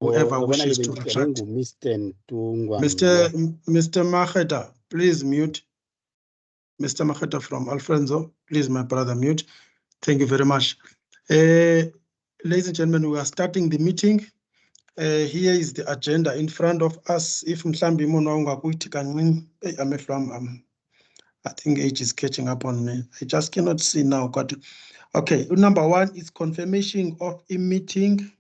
whoever wishes to retract. Mr. Macheta, please mute. Mr. Macheta from Alfonso, please, my brother, mute. Thank you very much. Ladies and gentlemen, we are starting the meeting. Here is the agenda in front of us. If mhlambi I think age is catching up on me. I just cannot see now. Okay, number one is confirmation of a meeting.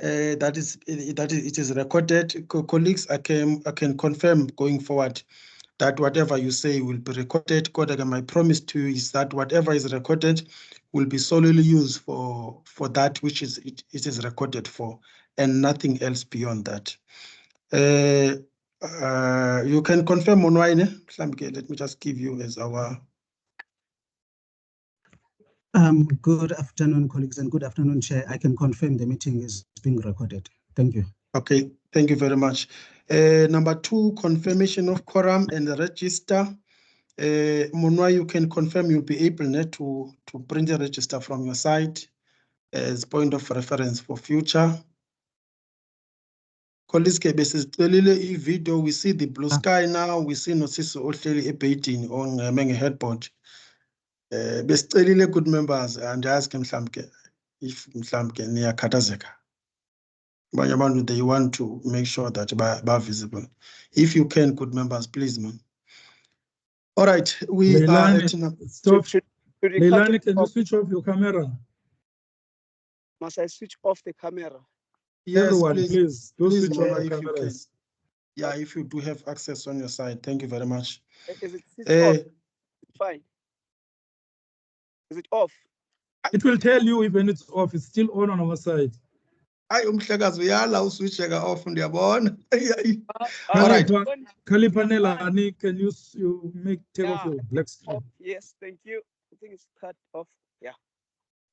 It is recorded. Colleagues, I can confirm going forward that whatever you say will be recorded. My promise to you is that whatever is recorded will be solely used for that which it is recorded for, and nothing else beyond that. You can confirm Monwaine. Let me just give you as our. Good afternoon, colleagues, and good afternoon, Chair. I can confirm the meeting is being recorded. Thank you. Okay, thank you very much. Number two, confirmation of quorum and the register. Monwa, you can confirm you'll be able to print the register from your side as point of reference for future. Colleagues, video, we see the blue sky now. We see Nosiso Ohleli ebaiting on Menge headboard. Good members, and ask him if Mhlamke near Katazeka. They want to make sure that are visible. If you can, good members, please, man. All right, we Leilani, are stop. Leilani, can you switch off your camera? Must I switch off the camera? Yes, everyone, please. Do please, switch Mama, on your if cameras. you can. Yeah, if you do have access on your side, thank you very much. Is it off? Fine. Is it off? It will tell you when it's off. It's still on our side. I switch off on the born. All right. Kalipanela, can you take off your black screen? Yes, thank you. I think it's cut off. Yeah.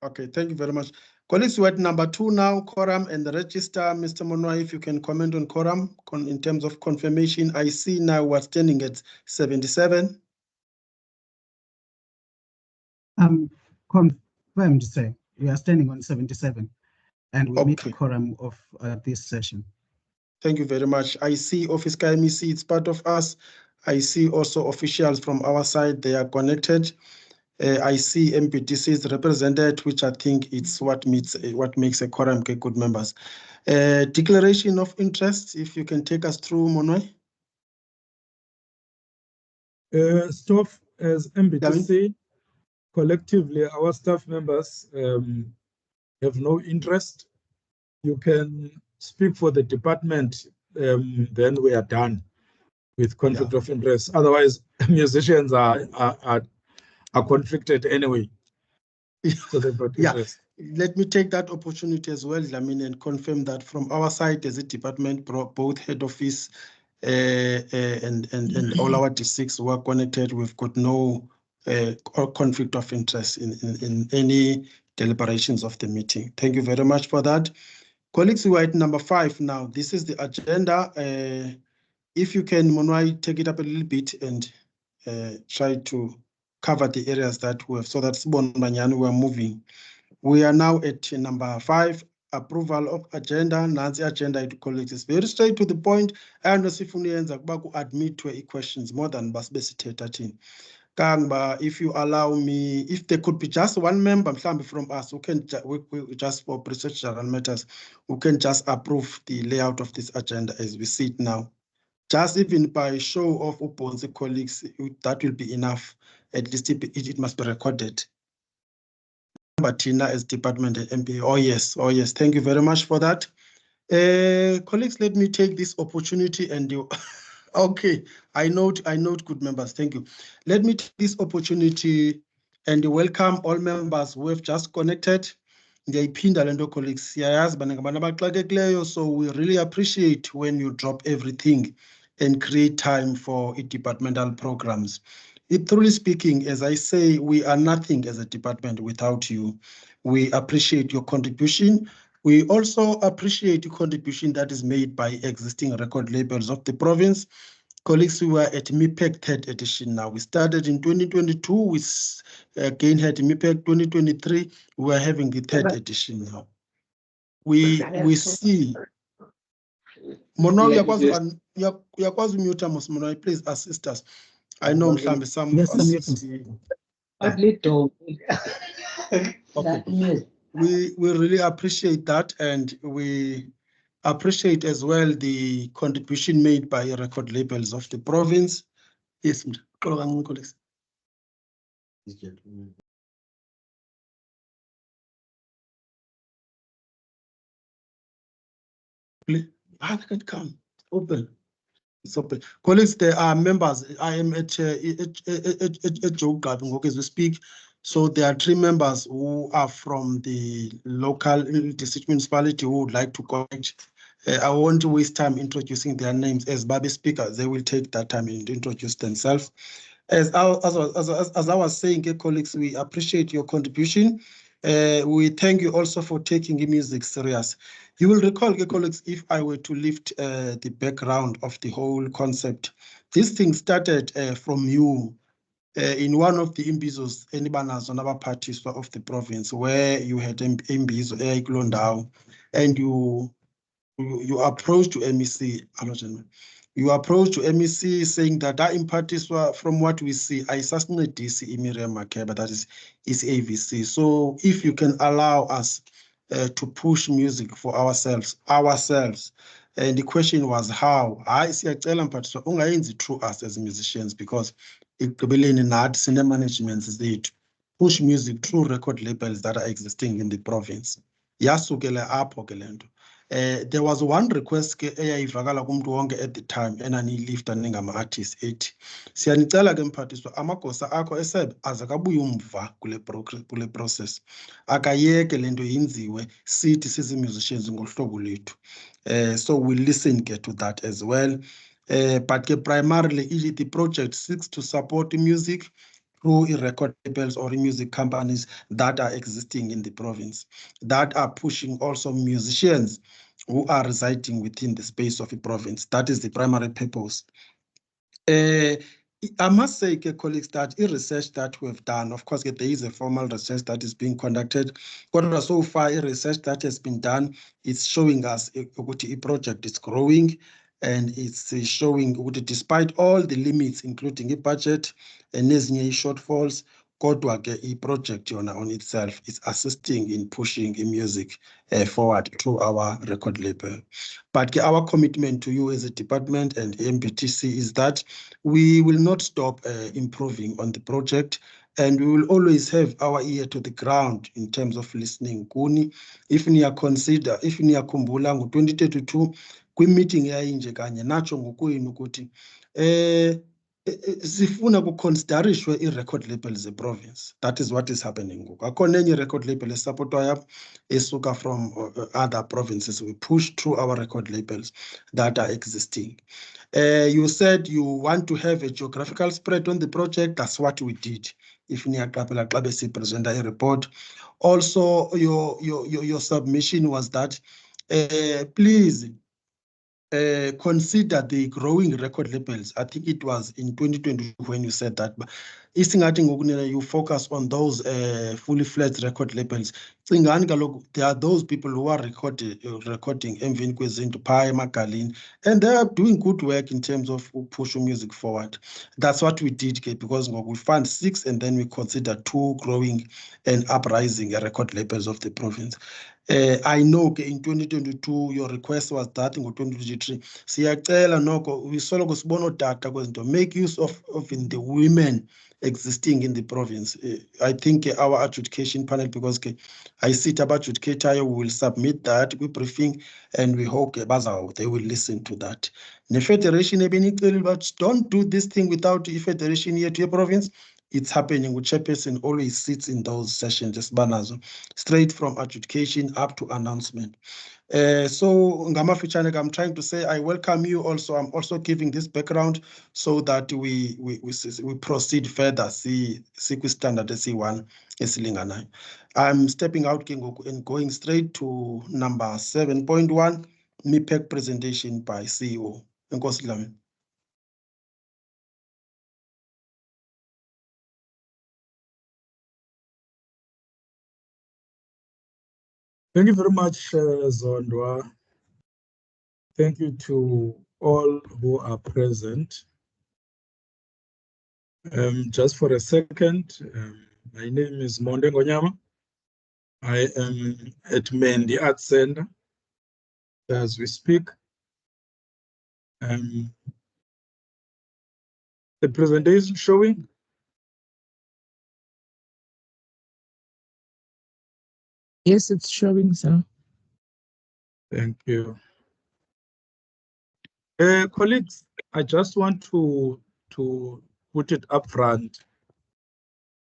Okay, thank you very much. Colleagues, we're at number two now, quorum and the register. Mr. Monwa, if you can comment on quorum in terms of confirmation. I see now we're standing at 77. Confirmed, sir. We are standing on 77, and we meet the quorum of this session. Thank you very much. I see Office KMEC, it's part of us. I see also officials from our side, they are connected. I see MPTCs represented, which I think it's what makes a quorum, good members. Declaration of interest, if you can take us through, Monwe. Staff as MPTC, collectively, our staff members have no interest. You can speak for the department, then we are done with conflict of interest. Otherwise, musicians are conflicted anyway. So they've got interest. Let me take that opportunity as well, and confirm that from our side as a department, both head office and all our districts were connected. We've got no conflict of interest in any deliberations of the meeting. Thank you very much for that. Colleagues, we are at number 5 now. This is the agenda. If you can, Monwai, take it up a little bit and try to cover the areas that we have, so that we are moving. We are now at number 5, approval of agenda. Nancy agenda, colleagues, is very straight to the point. And admit to questions more than basbesitating. Kangba, if you allow me, if there could be just one member from us who can we just for procedural matters, who can just approve the layout of this agenda as we see it now. Just even by show of Uponzi colleagues, that will be enough. At least it must be recorded. But Tina as department MP. Oh yes. Thank you very much for that. Colleagues, let me take this opportunity and do. Okay, I note, good members. Thank you. Let me take this opportunity and welcome all members who have just connected. Colleagues, so we really appreciate when you drop everything and create time for departmental programs. Truly speaking, as I say, we are nothing as a department without you. We appreciate your contribution. We also appreciate the contribution that is made by existing record labels of the province. Colleagues, we were at MEAPEC 3rd edition now. We started in 2022, we again had MEAPEC 2023. We are having the 3rd edition now. we see. Mono, uyakwazi umute Mono, please assist us. I know mhlambe some Yes, of I'm us. muted. We really appreciate that, and we appreciate as well the contribution made by record labels of the province. Yes, colleagues. Please, I can come. Open. It's open. Colleagues, there are members. I am at Joe as we speak. So there are 3 members who are from the local district municipality who would like to connect. I won't waste time introducing their names. As Babi speakers, they will take that time and introduce themselves. As I was saying, colleagues, we appreciate your contribution. We thank you also for taking the music serious. You will recall, colleagues, if I were to lift the background of the whole concept, this thing started from you in one of the imbizos, on other parties of the province, where you had imbizo, and you approached to MEC, you approached to MEC saying that in parties from what we see, I suspect DC but that is AVC. So if you can allow us to push music for ourselves. And the question was how? I see a challenge, but so only through us as musicians, because it could be in art, cinema management is to push music through record labels that are existing in the province. Yasukele apho ke lento. There was one request eyayivakala kumuntu wonke at the time enaniyilifta ningama-artists ethi siyanicela ke mphathiswa amagosa akho esebe azakabuye umva kule process akayeke lento yenziwe sithi sizi-musicians ngohlobo lethu. So we listen to that as well. But primarily the project seeks to support music through record labels or music companies that are existing in the province, that are pushing also musicians who are residing within the space of the province. That is the primary purpose. I must say, colleagues, that in research that we've done, of course, there is a formal research that is being conducted. But so far, a research that has been done is showing us a project is growing, and it's showing despite all the limits, including a budget and shortfalls, a project on itself is assisting in pushing music forward through our record label. But our commitment to you as a department and MPTC is that we will not stop improving on the project, and we will always have our ear to the ground in terms of listening. Kuni, if niya consider, if niya kumbula ngo-2032, kwi-meeting yayinje kanye nacho ngokwenu ukuthi sifuna kuconsiderishwe i-record labels province. That is what is happening. Akhona enye record label esupportwayo esuka from other provinces. We push through our record labels that are existing. You said you want to have a geographical spread on the project. That's what we did. If you present a report. Also, your submission was that please consider the growing record labels. I think it was in 2022 when you said that. But you focus on those fully fledged record labels. There are those people who are recording emveni kwezinto phaya emagalini, and they are doing good work in terms of pushing music forward. That's what we did, because we found 6 and then we consider 2 growing and uprising record labels of the province. I know in 2022 your request was that in 2023. Siyacela noko wisoloko sibona odata kwezinto, make use of the women existing in the province. I think our adjudication panel, because I sit about adjudicator, we will submit that we briefing, and we hope they will listen to that. The federation but don't do this thing without the federation here to your province. It's happening. With chairperson always sits in those sessions, just banazo, straight from adjudication up to announcement. So Ngamafichane, I'm trying to say I welcome you also. I'm also giving this background so that we proceed further. See standard C1 esilinganayo. I'm stepping out and going straight to number 7.1, MEAPEC presentation by CEO. Enkosi Dlamini. Thank you very much, Zondwa. Thank you to all who are present. Just for a second, my name is Monde Ngonyama. I am at Mendi Arts Center as we speak. The presentation showing. Yes, it's showing, sir. Thank you. Colleagues, I just want to put it up front.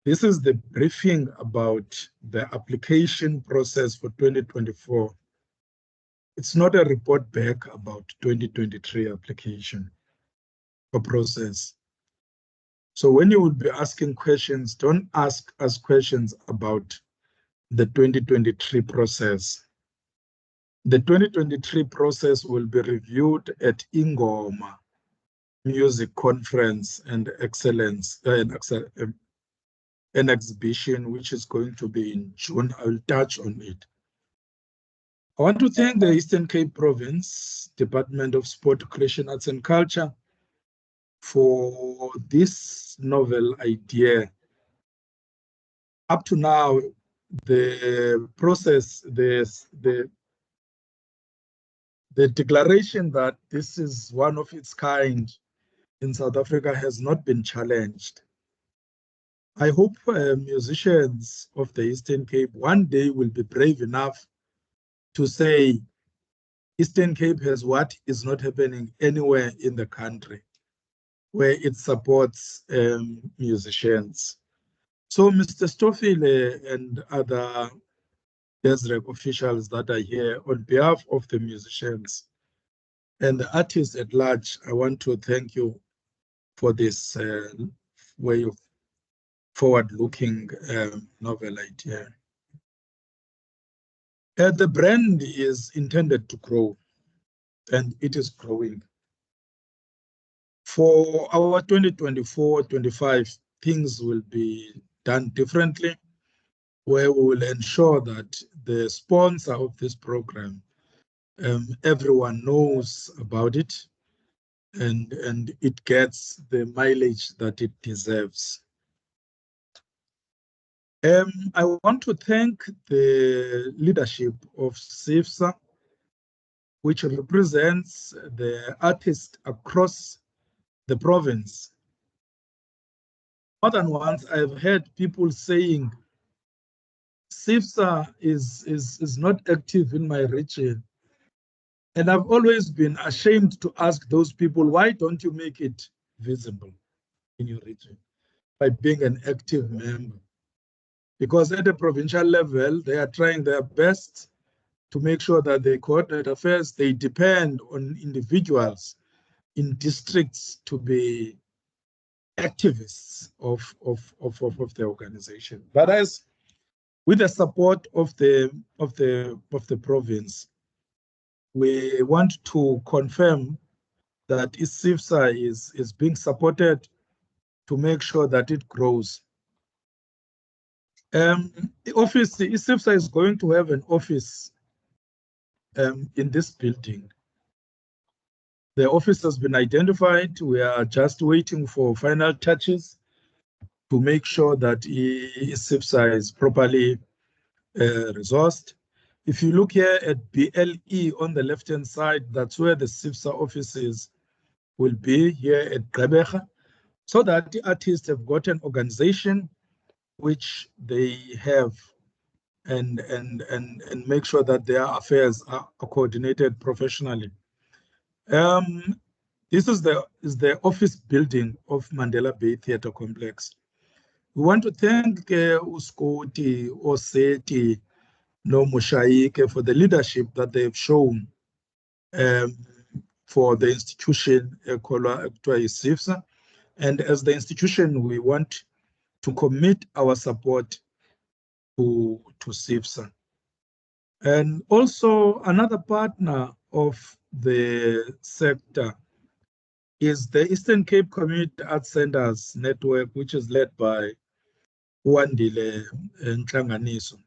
This is the briefing about the application process for 2024. It's not a report back about 2023 application or process. So when you will be asking questions, don't ask us questions about the 2023 process. The 2023 process will be reviewed at Ingoma Music Conference and Excellence, an exhibition which is going to be in June. I will touch on it. I want to thank the Eastern Cape Province Department of Sport, Recreation, Arts and Culture for this novel idea. Up to now, the process, the declaration that this is one of its kind in South Africa has not been challenged. I hope musicians of the Eastern Cape one day will be brave enough to say Eastern Cape has what is not happening anywhere in the country where it supports musicians. So Mr. Stoffile and other DESREC officials that are here, on behalf of the musicians and the artists at large, I want to thank you for this way of forward-looking novel idea. The brand is intended to grow, and it is growing. For our 2024-25, things will be done differently, where we will ensure that the sponsor of this program, everyone knows about it, and it gets the mileage that it deserves. I want to thank the leadership of CIFSA, which represents the artists across the province. More than once, I've heard people saying, CIFSA is not active in my region. And I've always been ashamed to ask those people, why don't you make it visible in your region by being an active member? Because at the provincial level, they are trying their best to make sure that they coordinate affairs. They depend on individuals in districts to be activists of the organization. But as with the support of the province, we want to confirm that CIFSA is being supported to make sure that it grows. The office, CIFSA is going to have an office in this building. The office has been identified. We are just waiting for final touches to make sure that CIFSA is properly resourced. If you look here at BLE on the left-hand side, that's where the CIFSA offices will be, here at Gqeberha, so that the artists have got an organization which they have and make sure that their affairs are coordinated professionally. This is the office building of Mandela Bay Theatre Complex. We want to thank Uskoti, Oseti, no Mushaike for the leadership that they've shown for the institution called CIFSA. And as the institution, we want to commit our support to CIFSA. And also another partner of the sector is the Eastern Cape Community Arts Centers Network, which is led by Wandile Ntlanganiso.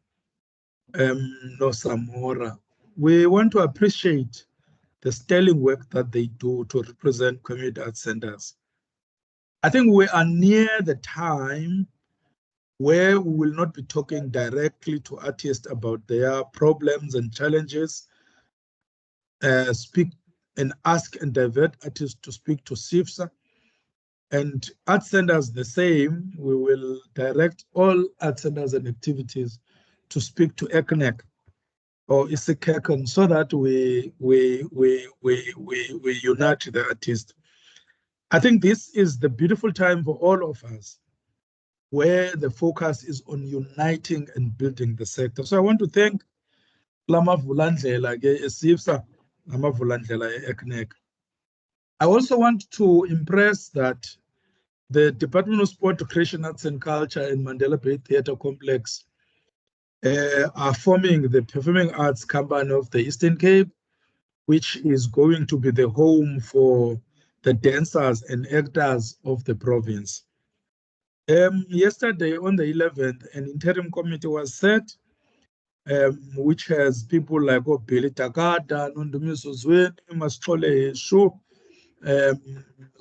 Samora. We want to appreciate the sterling work that they do to represent community arts centers. I think we are near the time where we will not be talking directly to artists about their problems and challenges, speak and ask and divert artists to speak to CIFSA. And art centers the same, we will direct all art centers and activities to speak to ECNEC or ISIKECON so that we unite the artists. I think this is the beautiful time for all of us, where the focus is on uniting and building the sector. So I want to thank Lama Vulandlela, SIFSA, Lama Vulandlela, ECNEC. I also want to impress that the Department of Sport, Recreation, Arts and Culture and Mandela Bay Theatre Complex are forming the Performing Arts Company of the Eastern Cape, which is going to be the home for the dancers and actors of the province. Yesterday on the 11th, an interim committee was set, which has people like Billy Takada, Nondumiso Zweni, Mascole Shu,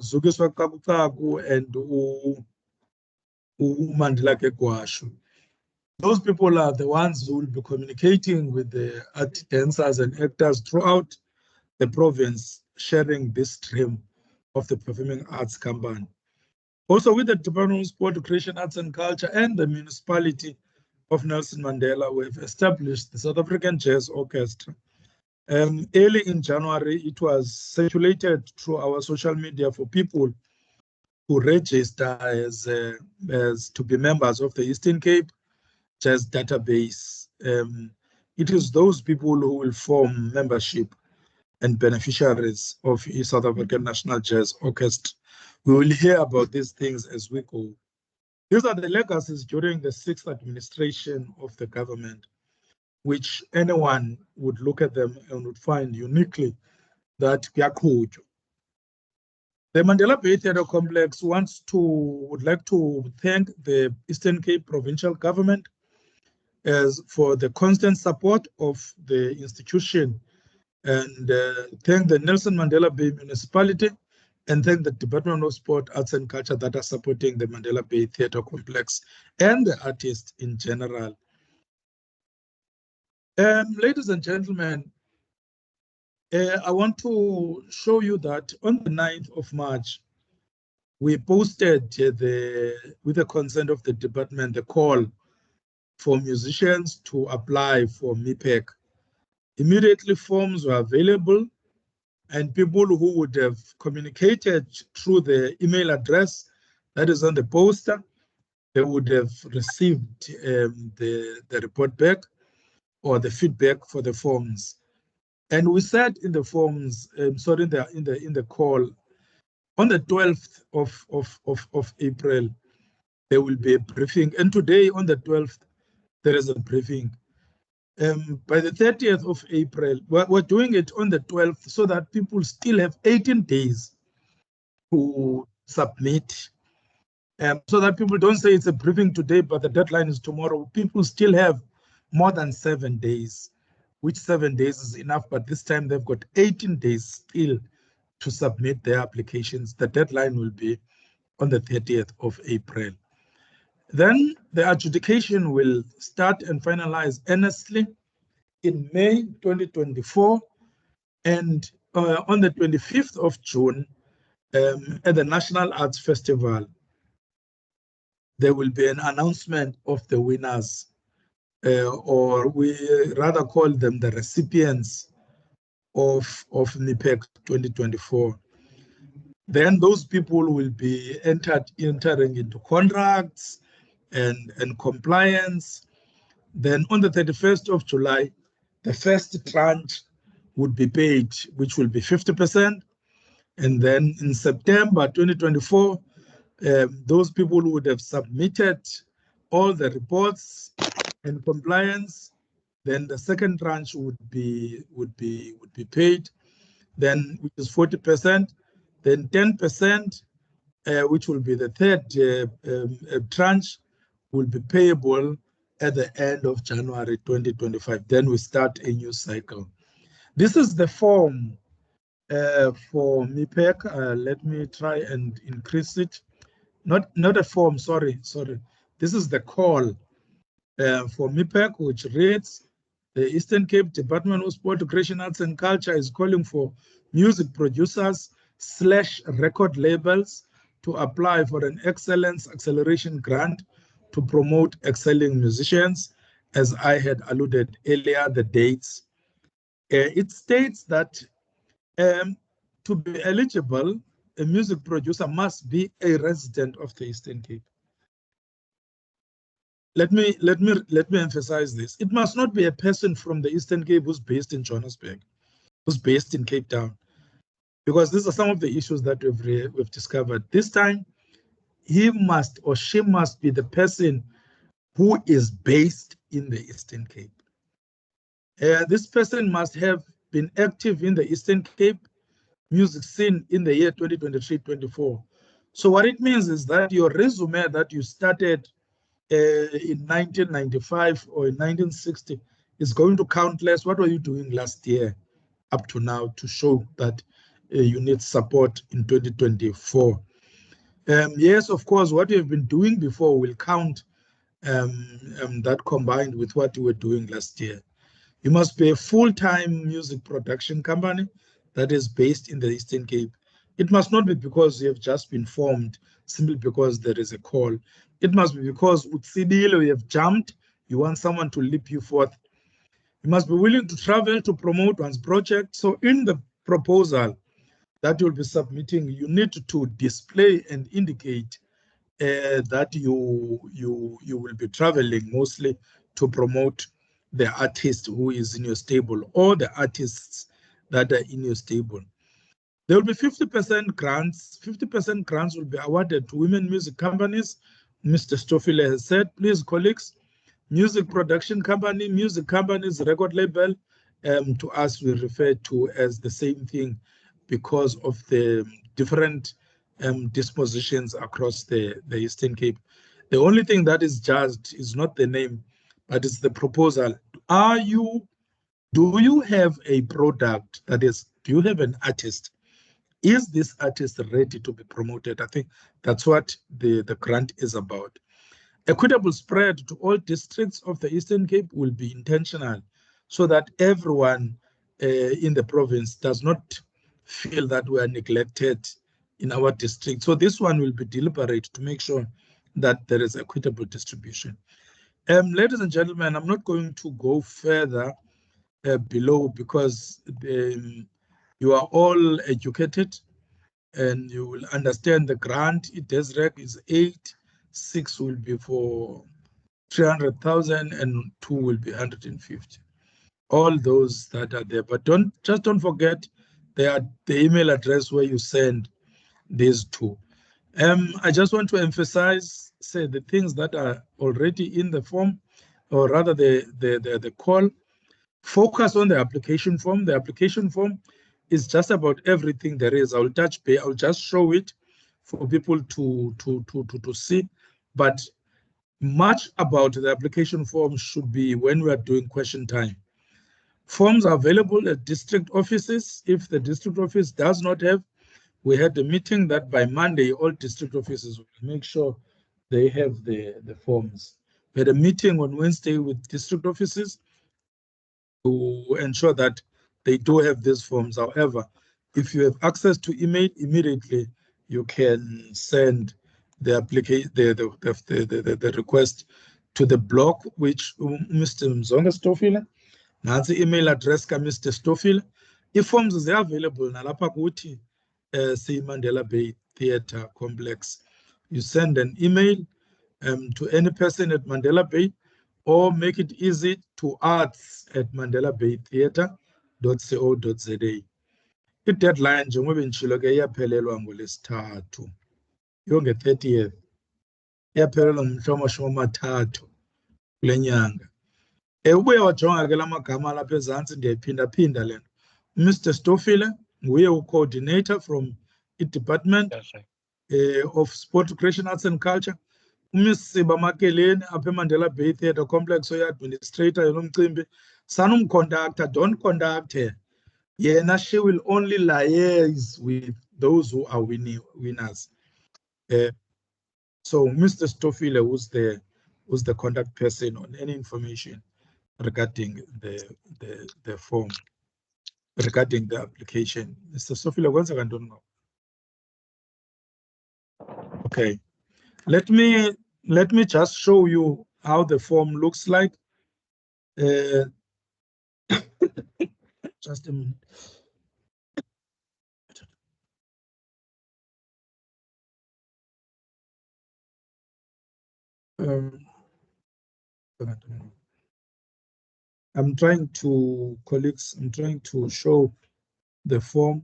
Zugiswa Kabukagu, and Mandela Kwashu. Those people are the ones who will be communicating with the art dancers and actors throughout the province, sharing this stream of the Performing Arts Company. Also with the Department of Sport, Recreation, Arts and Culture and the municipality of Nelson Mandela, we've established the South African Jazz Orchestra. Early in January, it was circulated through our social media for people who register as to be members of the Eastern Cape Jazz Database. It is those people who will form membership and beneficiaries of the South African National Jazz Orchestra. We will hear about these things as we go. These are the legacies during the 6th administration of the government, which anyone would look at them and would find uniquely that Kyakujo. The Mandela Bay Theatre Complex would like to thank the Eastern Cape Provincial Government for the constant support of the institution, and thank the Nelson Mandela Bay Municipality, and thank the Department of Sport, Arts and Culture that are supporting the Mandela Bay Theatre Complex and the artists in general. Ladies and gentlemen, I want to show you that on the 9th of March, we posted with the consent of the department, the call for musicians to apply for MEAPEC. Immediately forms were available, and people who would have communicated through the email address that is on the poster, they would have received the report back or the feedback for the forms. And we said in the forms, in the call, on the 12th of April, there will be a briefing. And today, on the 12th, there is a briefing. By the 30th of April, we're doing it on the 12th so that people still have 18 days to submit. So that people don't say it's a briefing today, but the deadline is tomorrow. People still have more than 7 days, which 7 days is enough, but this time they've got 18 days still to submit their applications. The deadline will be on the 30th of April. Then the adjudication will start and finalize earnestly in May 2024, and on the 25th of June at the National Arts Festival, there will be an announcement of the winners, or we rather call them the recipients of MEAPEC 2024. Then those people will be entering into contracts and compliance. Then on the 31st of July, the first tranche would be paid, which will be 50%. And then in September 2024, those people who would have submitted all the reports and compliance, then the second tranche would be paid, then which is 40%, then 10%, which will be the third tranche, will be payable at the end of January 2025. Then we start a new cycle. This is the form for MEAPEC. Let me try and increase it. Not a form, sorry. This is the call for MEAPEC, which reads, the Eastern Cape Department of Sport, Recreation, Arts and Culture is calling for music producers / record labels to apply for an Excellence Acceleration Grant to promote excelling musicians. As I had alluded earlier, the dates. It states that to be eligible, a music producer must be a resident of the Eastern Cape. Let me emphasize this. It must not be a person from the Eastern Cape who's based in Johannesburg, who's based in Cape Town, because these are some of the issues that we've discovered. This time, he must or she must be the person who is based in the Eastern Cape. This person must have been active in the Eastern Cape music scene in the year 2023-24. So what it means is that your resume that you started in 1995 or in 1960 is going to count less. What were you doing last year up to now to show that you need support in 2024? Yes, of course, what you've been doing before will count that combined with what you were doing last year. You must be a full-time music production company that is based in the Eastern Cape. It must not be because you have just been formed simply because there is a call. It must be because you have jumped, you want someone to leap you forth. You must be willing to travel to promote one's project. So in the proposal that you'll be submitting, you need to display and indicate that you will be traveling mostly to promote the artist who is in your stable or the artists that are in your stable. There will be 50% grants. 50% grants will be awarded to women music companies. Mr. Stoffile has said, please, colleagues, music production company, music companies, record label, to us we refer to as the same thing because of the different dispositions across the Eastern Cape. The only thing that is judged is not the name, but it's the proposal. Do you have a product that is, do you have an artist? Is this artist ready to be promoted? I think that's what the grant is about. Equitable spread to all districts of the Eastern Cape will be intentional so that everyone in the province does not feel that we are neglected in our district. So this one will be deliberate to make sure that there is equitable distribution. Ladies and gentlemen, I'm not going to go further below because you are all educated and you will understand the grant. DESREC is 8, 6 will be for 300,000 and 2 will be 150. All those that are there, but don't forget the email address where you send these two. I just want to emphasize, say the things that are already in the form, or rather the call. Focus on the application form. The application form is just about everything there is. I'll just show it for people to see, but much about the application form should be when we are doing question time. Forms are available at district offices. If the district office does not have, we had a meeting that by Monday, all district offices will make sure they have the forms. We had a meeting on Wednesday with district offices to ensure that they do have these forms. However, if you have access to email immediately, you can send the application, the request to the block, which Mr. Mzonga Stoffile, that's the email address ka Mr. Stoffile. If forms are available, nalapha kuthi say Mandela Bay Theatre Complex, you send an email to any person at Mandela Bay, or make it easy to arts@mandelabaytheatre.co.za. I-deadline njengoba ngishilo ke iyaphelelwa ngoLwesithathu. Yonke 30th. Iyaphelelwa ngomhla kule nyanga. Ubuye wajonga ke lamagama lapha ezantsi ndiyayiphinda lena. Mr. Stoffile nguye u-coordinator from i-Department of Sport, Recreation, Arts and Culture. Miss Sibamakeleni apha Mandela Bay Theatre Complex administrator yomcimbi sanumconductor don't conduct her. Yena she will only liaise with those who are winners. So Mr. Stofile who's the contact person on any information regarding the form, regarding the application. Mr. Stofile, once again, don't know. Okay. Let me just show you how the form looks like. Just a minute. I'm trying to, colleagues, I'm trying to show the form.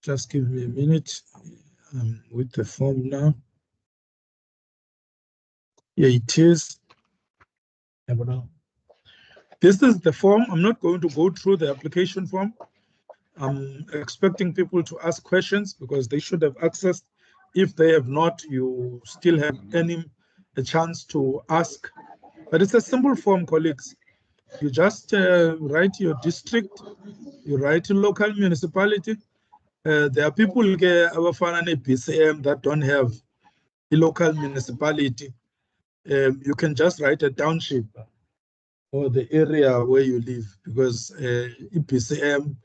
Just give me a minute. I'm with the form now. Yeah, it is. This is the form. I'm not going to go through the application form. I'm expecting people to ask questions because they should have access. If they have not, you still have a chance to ask. But it's a simple form, colleagues. You just write your district, you write your local municipality. There are people BCM that don't have a local municipality. You can just write a township or the area where you live, because BCM,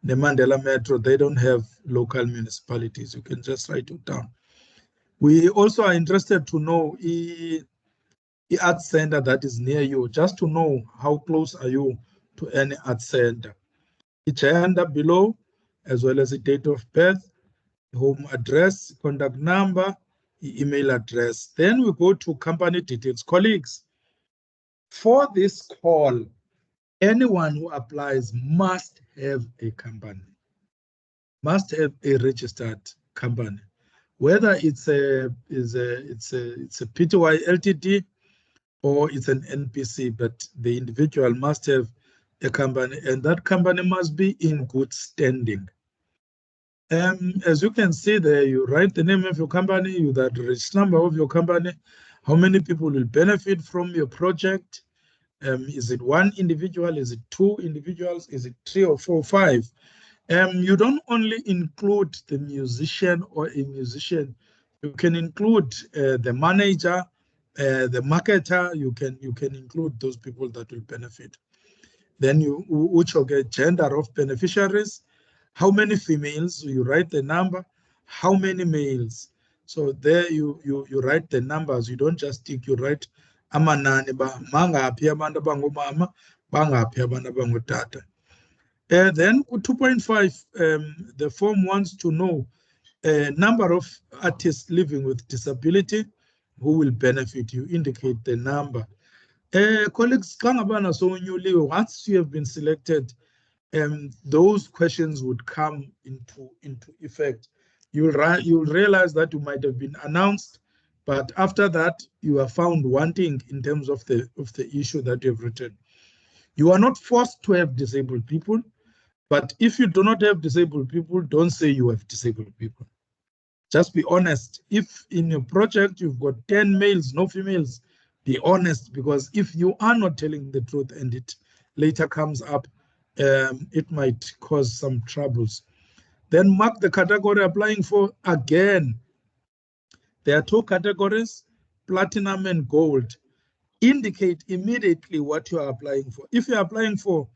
the Mandela Metro, they don't have local municipalities. You can just write it down. We also are interested to know the art center that is near you, just to know how close are you to any art center. It's gender below, as well as the date of birth, home address, contact number, email address. Then we go to company details. Colleagues, for this call, anyone who applies must have a company, must have a registered company, whether it's a PTY Ltd or it's an NPC, but the individual must have a company, and that company must be in good standing. As you can see there, you write the name of your company, you the register number of your company, how many people will benefit from your project. Is it one individual? Is it two individuals? Is it 3 or 4 or 5? You don't only include the musician or a musician. You can include the manager, the marketer. You can include those people that will benefit. Then you which will get gender of beneficiaries. How many females? You write the number. How many males? So there you write the numbers. You don't just tick. You write amanani ba mangaphi abantu abangomama, bangaphi abantu abangotata. Then 2.5, the form wants to know a number of artists living with disability who will benefit. You indicate the number. Colleagues, once you have been selected, those questions would come into effect. You'll realize that you might have been announced, but after that, you are found wanting in terms of the issue that you have written. You are not forced to have disabled people, but if you do not have disabled people, don't say you have disabled people. Just be honest. If in your project you've got 10 males, no females, be honest, because if you are not telling the truth and it later comes up, it might cause some troubles. Then mark the category applying for. Again, there are 2 categories, platinum and gold. Indicate immediately what you are applying for. If you're applying for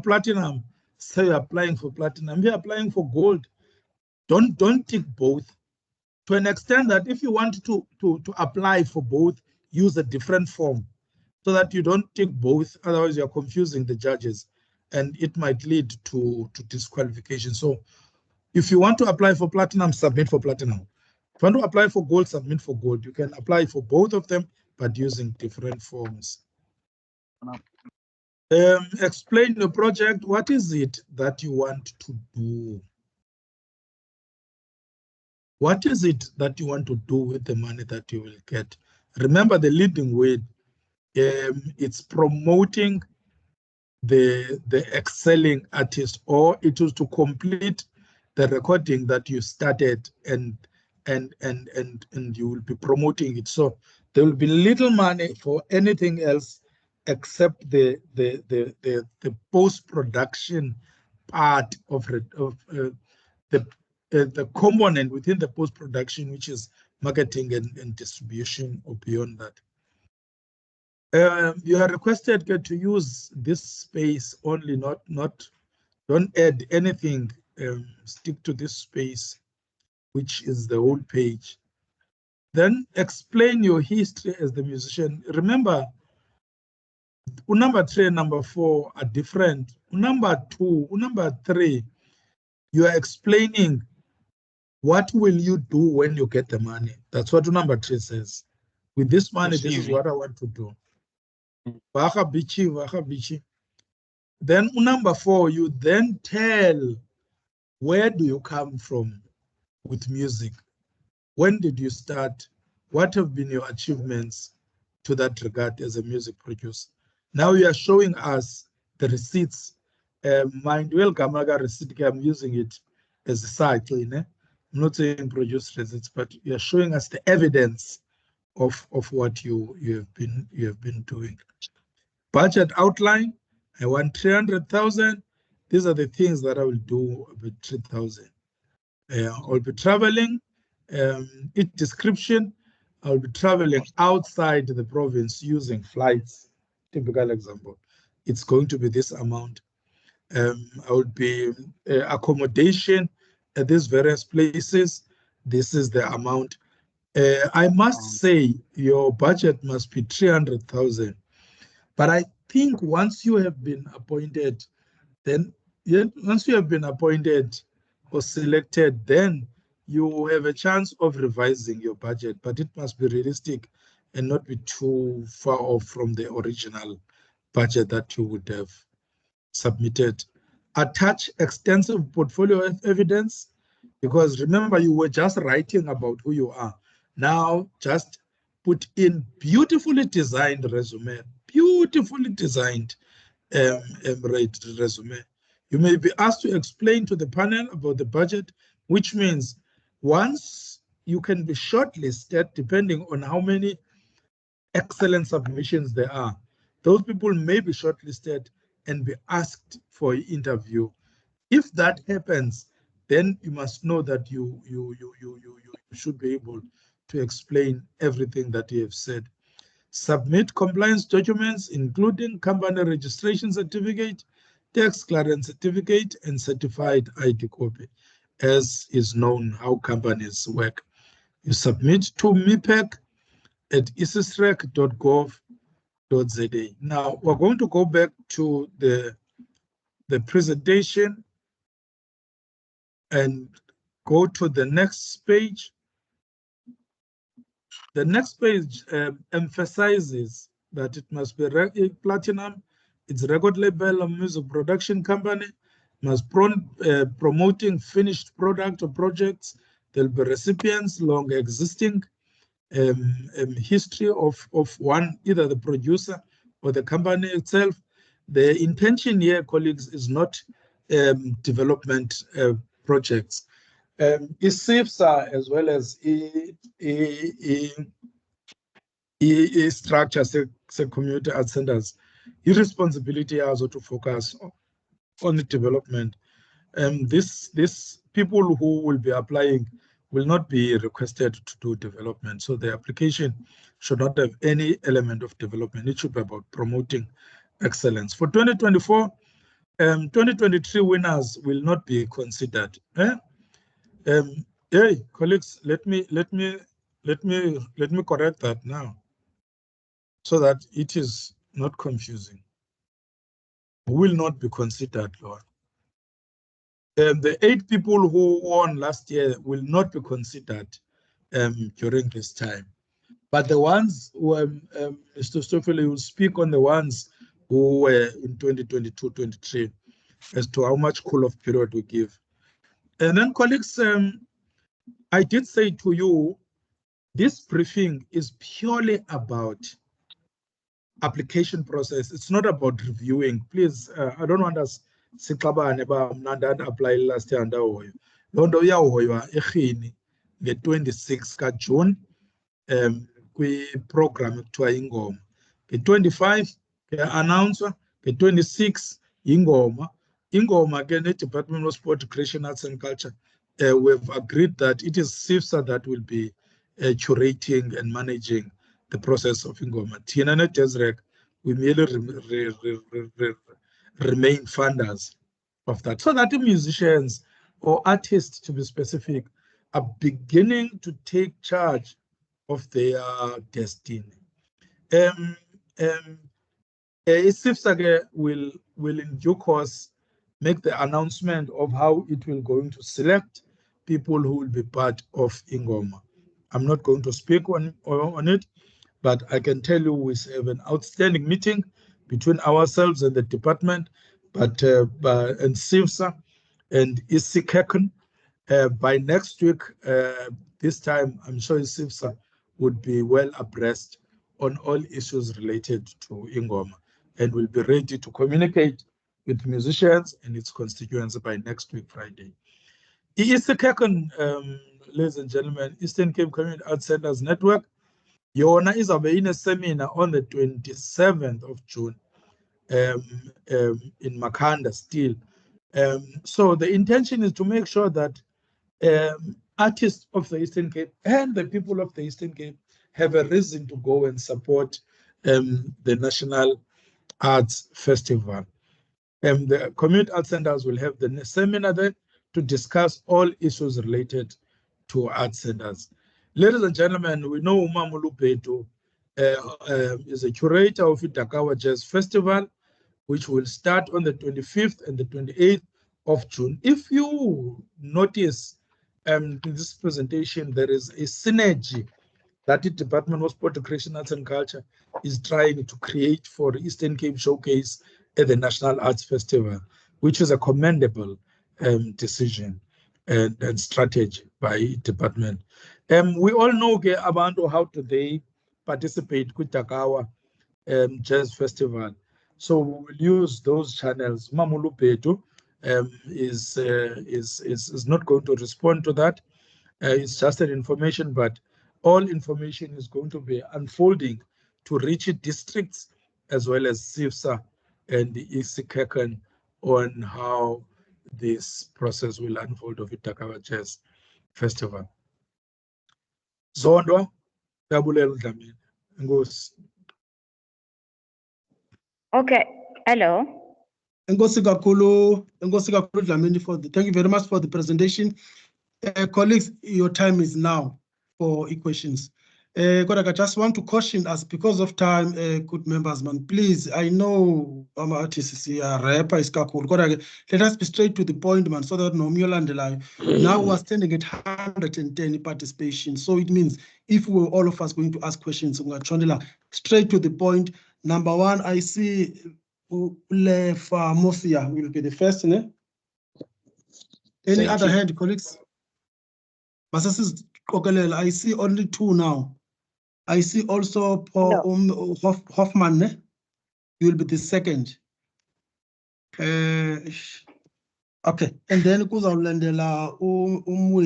platinum, say you're applying for platinum. If you're applying for gold, don't tick both. To an extent that if you want to apply for both, use a different form so that you don't tick both. Otherwise, you're confusing the judges and it might lead to disqualification. So if you want to apply for platinum, submit for platinum. If you want to apply for gold, submit for gold. You can apply for both of them, but using different forms. Explain the project. What is it that you want to do? What is it that you want to do with the money that you will get? Remember the leading word. It's promoting the excelling artist, or it was to complete the recording that you started and and you will be promoting it. So there will be little money for anything else except the post-production part of the component within the post-production, which is marketing and distribution, or beyond that. You are requested to use this space only, don't add anything. Stick to this space, which is the whole page. Then explain your history as the musician. Remember, number 3 and number 4 are different. Number 2, number 3, you are explaining what will you do when you get the money. That's what number 3 says. With this money, this is what I want to do. Then number 4, you then tell, where do you come from with music? When did you start? What have been your achievements to that regard as a music producer? Now you are showing us the receipts. Mind well, Gamaga receipt, I'm using it as a site. I'm not saying produce receipts, but you are showing us the evidence of what you have been doing. Budget outline, I want 300,000. These are the things that I will do with 3,000. I'll be traveling. Its description, I'll be traveling outside the province using flights. Typical example. It's going to be this amount. I would be accommodation at these various places. This is the amount. I must say your budget must be 300,000. But I think once you have been appointed, then once you have been appointed or selected, then you have a chance of revising your budget, but it must be realistic and not be too far off from the original budget that you would have submitted. Attach extensive portfolio evidence, because remember, you were just writing about who you are. Now just put in beautifully designed resume, beautifully designed resume. You may be asked to explain to the panel about the budget, which means once you can be shortlisted, depending on how many excellent submissions there are, those people may be shortlisted and be asked for an interview. If that happens, then you must know that you should be able to explain everything that you have said. Submit compliance documents, including company registration certificate, tax clearance certificate, and certified ID copy, as is known how companies work. You submit to MEAPEC at isisrec.gov.za. Now, we're going to go back to the presentation and go to the next page. The next page emphasizes that it must be platinum. It's a record label or music production company, must promoting finished product or projects. There'll be recipients, long existing history of one, either the producer or the company itself. The intention here, colleagues, is not development projects. ISIFSA, as well as structures, community art centers, responsibility also to focus on the development. These people who will be applying will not be requested to do development. So the application should not have any element of development. It should be about promoting excellence. For 2024, 2023 winners will not be considered. Hey, colleagues, let me correct that now, so that it is not confusing. Will not be considered, Lord. The 8 people who won last year will not be considered during this time. But the ones who, Mr. Stoffel will speak on the ones who were in 2022-23 as to how much cool-off period we give. And then, colleagues, I did say to you, this briefing is purely about application process. It's not about reviewing. Please, I don't want us to apply last year and nge-26 kaJune kwi-program ekuthiwa Ingoma. Nge-25 ke-announcwa, nge-26 Ingoma. Ingoma ke ne-Department of Sport, Recreation, Arts and Culture, we have agreed that it is CIFSA that will be curating and managing the process of Ingoma. Thina ne-DESREC, we merely remain funders of that, so that the musicians or artists, to be specific, are beginning to take charge of their destiny. CIFSA will in due course make the announcement of how it will going to select people who will be part of Ingoma. I'm not going to speak on it, but I can tell you we have an outstanding meeting between ourselves and the department, and CIFSA and MEAPEC. By next week, this time, I'm sure CIFSA would be well abreast on all issues related to Ingoma and will be ready to communicate with musicians and its constituents by next week, Friday. MEAPEC, ladies and gentlemen, Eastern Cape Community Arts Centers Network, Yona is in a seminar on the 27th of June in Makhanda still. So the intention is to make sure that artists of the Eastern Cape and the people of the Eastern Cape have a reason to go and support the National Arts Festival. The community arts centers will have the seminar there to discuss all issues related to arts centers. Ladies and gentlemen, we know Umamulu Peto is a curator of the Dakawa Jazz Festival, which will start on the 25th and the 28th of June. If you notice in this presentation, there is a synergy that the Department of Sport, Recreation, Arts and Culture is trying to create for the Eastern Cape Showcase at the National Arts Festival, which is a commendable decision and strategy by department. We all know about how do they participate with Dakawa Jazz Festival. So we will use those channels. Mamulu Petu is not going to respond to that. It's just an information, but all information is going to be unfolding to reach districts as well as CIFSA and the MEAPEC on how this process will unfold of the Dakawa Jazz Festival. Zondo, Tabulela Dlamini. Okay, hello. Thank you very much for the presentation. Colleagues, your time is now for questions. I just want to caution us because of time, good members, man. Please, I know I'm artists here, rapper is kakul. Let us be straight to the point, man, so that no line. Now we're standing at 110 participation. So it means if we're all of us going to ask questions, straight to the point. Number one, I see Mosia will be the first. Any other hand, colleagues? I see only two now. I see also Paul Hoffman. You will be the second. Okay, and then kuzawulandela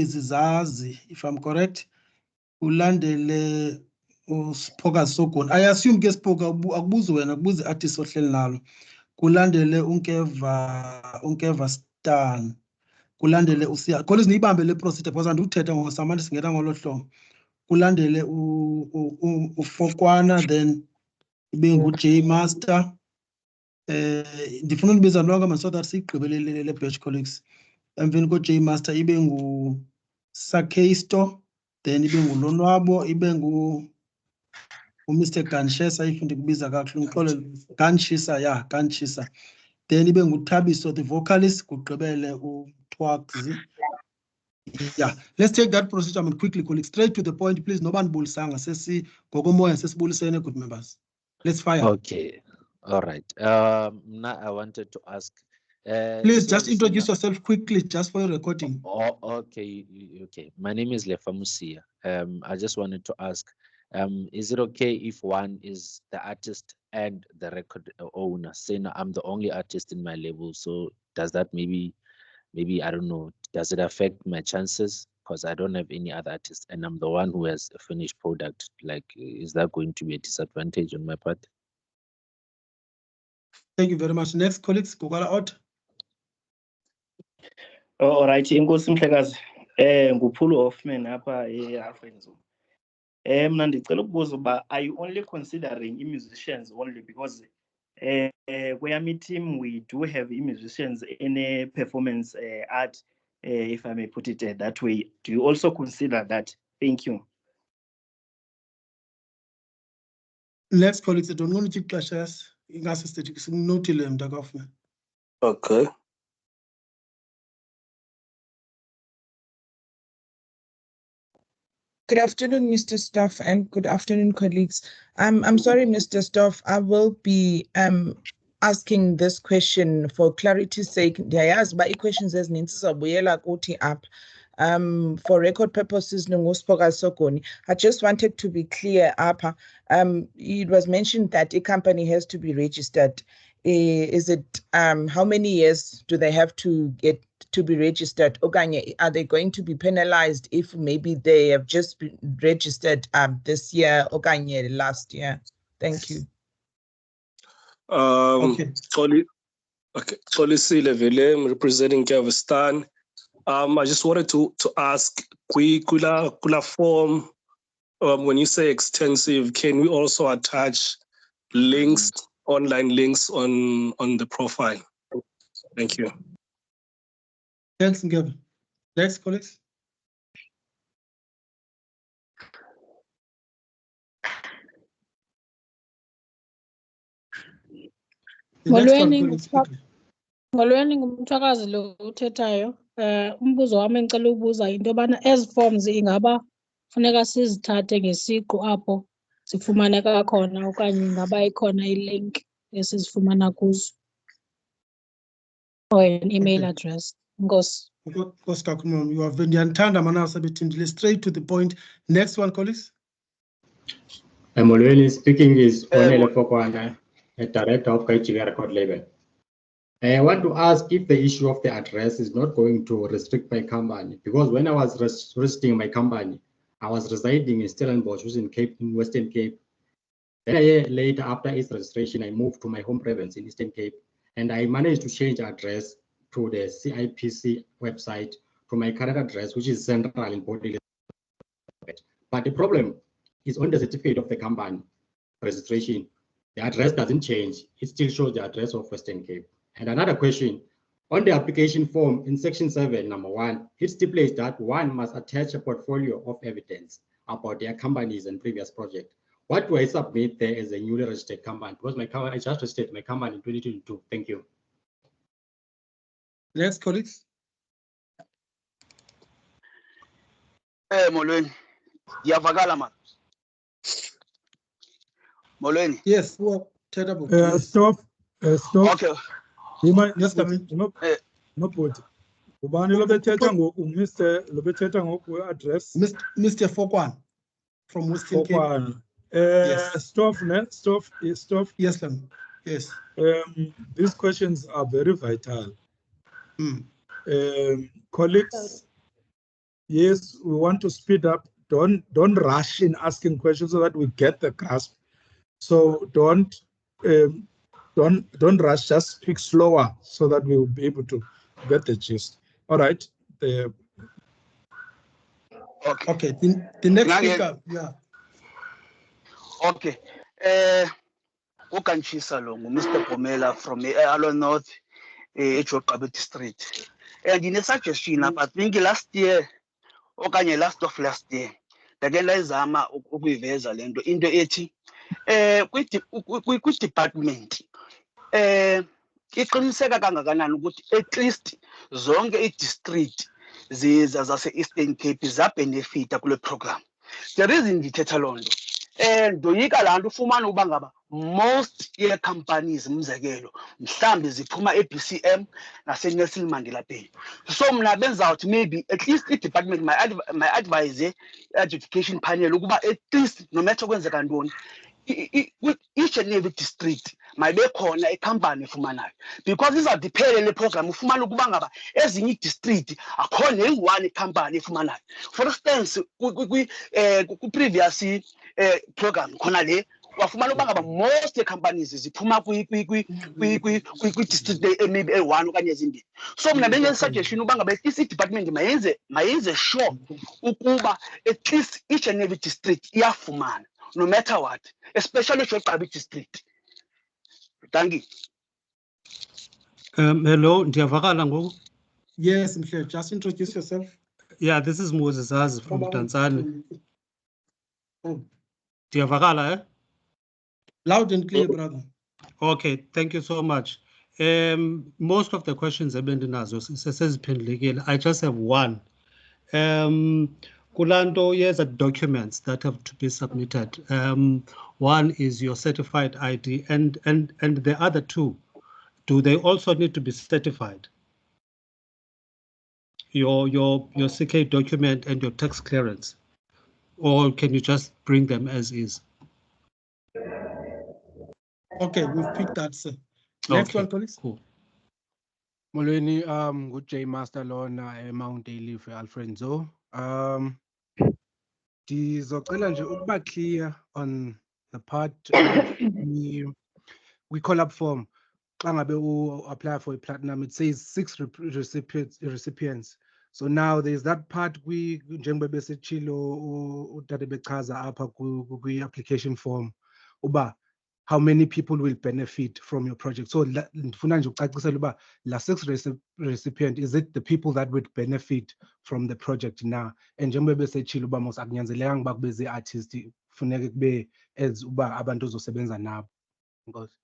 Zazi, if I'm correct. Ulandele Spoga Sokon. I assume ke Spoga akubuzi wena akubuzi artist ohleli nalo. Kulandele unkeva Stan. Kulandele usiya. College niyibambe le procedure because anduthetha ngosamanje singena ngolo hlobo. Kulandele ufokwana then ibe ngu-J Master. Ndifuna unibiza lonke man so that sigqibelele le batch colleagues. Emveni ko-J Master ibe ngu-Sakeisto, then ibe nguLonwabo, ibe Mr. Ganshesa if ndikubiza kakuhle ngixolele Ganshisa, yeah, Ganshisa. Then ibe nguThabiso the vocalist, kugqibele uTwaxi. Yeah, let's take that procedure quickly, colleagues. Straight to the point, please. No one bulisanga. Sesi gogomoya sesi bulisene, good members. Let's fire. Okay, all right. Now I wanted to ask. Please just introduce yourself quickly, just for your recording. Oh, okay, okay. My name is Lefamusia. I just wanted to ask, is it okay if one is the artist and the record owner? Saying I'm the only artist in my label, so does that maybe I don't know, does it affect my chances because I don't have any other artist and I'm the one who has a finished product. Like, is that going to be a disadvantage on my part? Thank you very much. Next, colleagues, Gugala out. All right, inkosi Mhlekazi. Nguphulu Hoffman apha eAlfenzo. Mna ndicela ukubuza uba are you only considering musicians only because kweyami team we do have musicians in a performance art, if I may put it that way. Do you also consider that? Thank you. Next, colleagues, I don't want to clashes. Okay. Good afternoon, Mr. Staff, and good afternoon, colleagues. I'm sorry, Mr. Staff, I will be asking this question for clarity's sake. Ndiyayazi uba questions ezininzi sizabuyela kuthi apha. For record purposes, I just wanted to be clear apha. It was mentioned that a company has to be registered. Is it how many years do they have to get to be registered? Okanye, are they going to be penalized if maybe they have just been registered this year, okanye last year? Thank you. Okay. Xolisile Vele, I'm representing Kazakhstan. I just wanted to ask, kula form, when you say extensive, can we also attach links, online links on the profile? Thank you. Thanks, Ngebe. Next, colleagues. The next one, colleagues, quickly. Molweni ngumthwakazi lo uthethayo. Umbuzo wami engicela ukubuza into yobana ezi forms ingaba funeka sizithathe ngesiqu apho zifumaneka khona okanye ingaba ikhona ilink esizifumana kuzo or an email address. Ngosi. Nkosi kakhulu, you have been ndiyandithanda mana sebethindile straight to the point. Next one, colleagues. Molweni, speaking is Onele Fokwana, a director of Kaichiga record label. I want to ask if the issue of the address is not going to restrict my company, because when I was registering my company, I was residing in Stellenbosch, which is in Western Cape. Then a year later, after its registration, I moved to my home province in Eastern Cape, and I managed to change address to the CIPC website to my current address, which is central in Port Elizabeth. But the problem is on the certificate of the company registration. The address doesn't change. It still shows the address of Western Cape. And another question, on the application form in section 7, number 1, it stipulates that one must attach a portfolio of evidence about their companies and previous projects. What do I submit there as a newly registered company? Because my company, I just registered my company in 2022. Thank you. Next, colleagues. Molweni. Yavakala man. Molweni. Yes, well, terrible. Stop. Okay. You might Yes, Gavin. No put. Ubani lobethetha ngoku Mr. lobethetha ngoku address. Mr. Fokwan from Western Cape. Yes. Stop. Yes, ma'am. Yes. These questions are very vital. Colleagues, yes, we want to speed up. Don't rush in asking questions so that we get the grasp. So don't rush. Just speak slower so that we will be able to get the gist. All right. Okay. The next speaker. Yeah. Okay. Ukanchisa lo Mr. Pomela from Alo North, Echoqabe district. And in a suggestion, I think last year, okanye last year, ndake ndayizama ukuyiveza le nto into ethi kwi-department iqiniseka kangakanani ukuthi at least zonke ii-district zase-Eastern Cape zabhenefita kule program. The reason ndithetha loo nto ndoyika laa nto ufumane uba ngaba most yee-companies umzekelo mhlawumbi ziphuma e-BCM nase-Nelson Mandela Bay. So mna benzawuthi maybe at least i-department my advise education panel ukuba at least no matter kwenzeka ntoni each and every district mayibe khona ikhampani efumanayo, because izawudiphele le program ufumana ukuba ngaba ezinye idistrict akho neyi-one ikhampani efumanayo. For instance, kwi-previous program khona le wafumana ukuba ngaba most companies ziphuma kwi-district maybe eyi-one okanye ezimbini. So mna bengenye-suggestion ukuba ngaba at least i-department mayenze sure ukuba at least each and every district iyafumana, no matter what, especially if you're district. Thank you. Hello, ndiyavakala ngoku? Yes, Mhle, just introduce yourself. Yeah, this is Moses Hazi from Tanzania. Ndiyavakala, eh? Loud and clear, brother. Okay, thank you so much. Most of the questions ebendinazo sesiziphendulekile. I just have one. Kulanto, yes, documents that have to be submitted. One is your certified ID, and the other two, do they also need to be certified? Your CK document and your tax clearance, or can you just bring them as is? Okay, we've picked that, sir. Next one, please. Cool. Molweni, good J Master Lona, Mount Daily for Alfredo. Ndizocela nje ukuba clear on the part of we call up form. Xa ngabe apply for a platinum, it says 6 recipients. So now there's that part njengoba besechilo utade bechaza apha kwi-application form uba how many people will benefit from your project. So ndifuna nje ucacisela uba la 6 recipient, is it the people that would benefit from the project now? And njengoba besechilo uba mos akunyanzelekanga uba kube zii-artist, funeke kube as uba abantu ozosebenza nabo. Inkosi.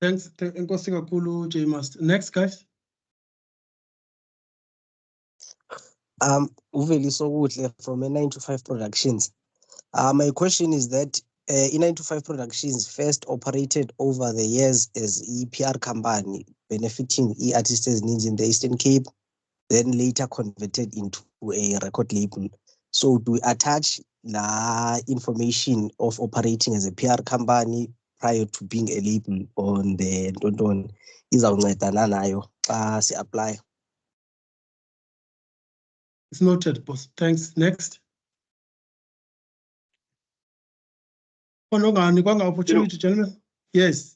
Thanks, Enkosi kakhulu, J Master. Next, guys. Uveliso Kuhle from A925 Productions. My question is that A925 Productions first operated over the years as a PR company benefiting artists' needs in the Eastern Cape, then later converted into a record label. So do we attach the information of operating as a PR company prior to being a label on the Tonton izawuncedana nayo xa si apply? It's noted, boss. Thanks. Next. Opportunity, gentlemen. Yes.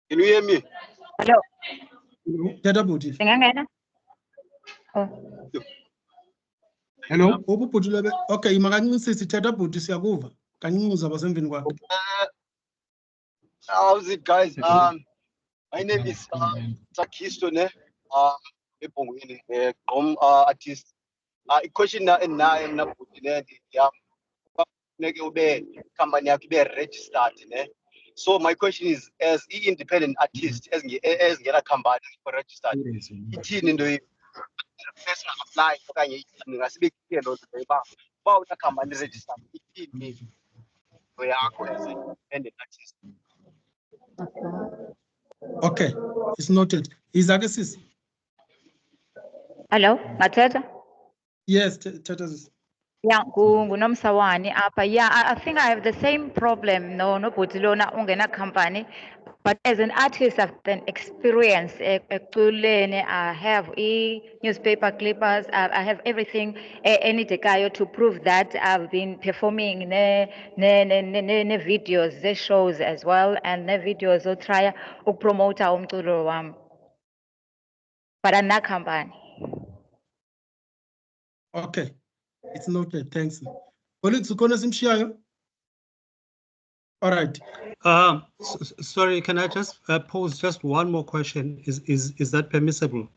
Can you hear me? Hello. Tata Bhuti. Hello. Okay, makancincisise Tata Bhuti siyakuva. Kancincuza basemveni kwakhe. How's it, guys? My name is Sakisto ne. Ebongweni artist. A question na Bhuti ne ya funeke ube company yakho ibe registered ne. So my question is, as independent artist, as ngena company registered, ithini into first apply okanye ngasibe clear lo ba una company registered ithini yakho as an independent artist. Okay, it's noted. Is that sis? Hello, Mateta? Yes, Tata. Yeah, nguNomsawani apha. Yeah, I think I have the same problem. No Bhutilona ungena company, but as an artist, I've an experience. I have newspaper clippers. I have everything. Any dekayo to prove that I've been performing ne videos, the shows as well, and ne videos o try promote umculo wam. But I'm not company. Okay, it's noted. Thanks. Colleagues, all right. Sorry, can I just pose just one more question? Is that permissible?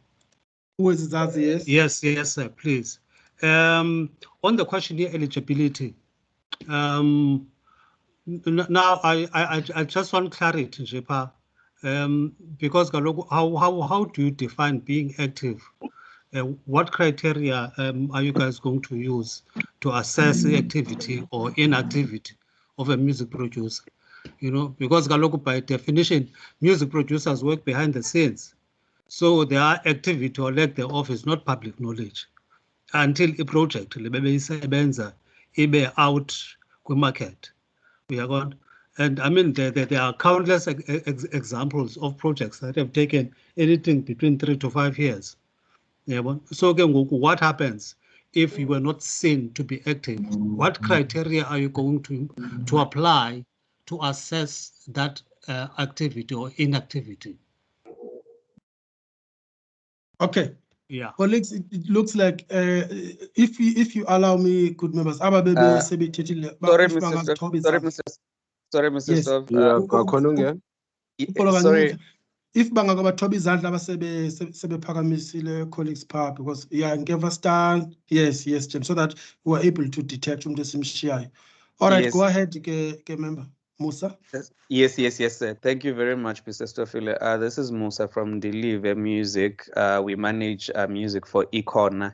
Who is that? Yes. Yes, sir, please. On the questionnaire eligibility, now I just want clarity, Jepa, because how do you define being active? What criteria are you guys going to use to assess the activity or inactivity of a music producer? You know, because by definition, music producers work behind the scenes. So their activity or lack thereof is not public knowledge until a project ibe out market. We are going. And I mean, there are countless examples of projects that have taken anything between 3 to 5 years. Yeah, so again, what happens if you were not seen to be active? What criteria are you going to apply to assess that activity or inactivity? Okay. Yeah. Colleagues, it looks like if you allow me, good members, Sorry, Mr. Yes. Staff. Sorry. If bangakaba thoba izandla sebephakamisile colleagues power, because ngeva stand, yes, Jim, so that we are able to detect umuntu esimshiyayo. All right, Yes. go ahead, ke member Musa. Yes, sir. Thank you very much, Mr. Stoffile. This is Musa from Deliver Music. We manage music for Econ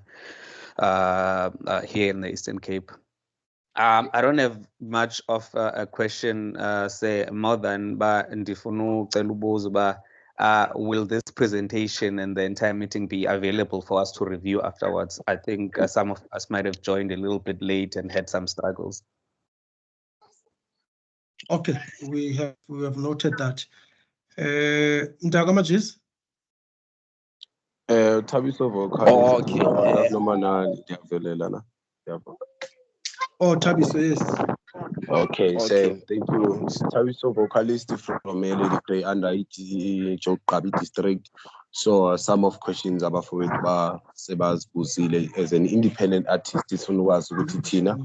here in the Eastern Cape. I don't have much of a question, say more than will this presentation and the entire meeting be available for us to review afterwards? I think some of us might have joined a little bit late and had some struggles. Okay, we have noted that. Mtakamajis? Thabiso vocalist. Oh, Thabiso, yes. Okay, so thank you. Thabiso vocalist from Lady Grey under Jogabi district. So some of questions about Sebas Buzile as an independent artist was ukuthi thina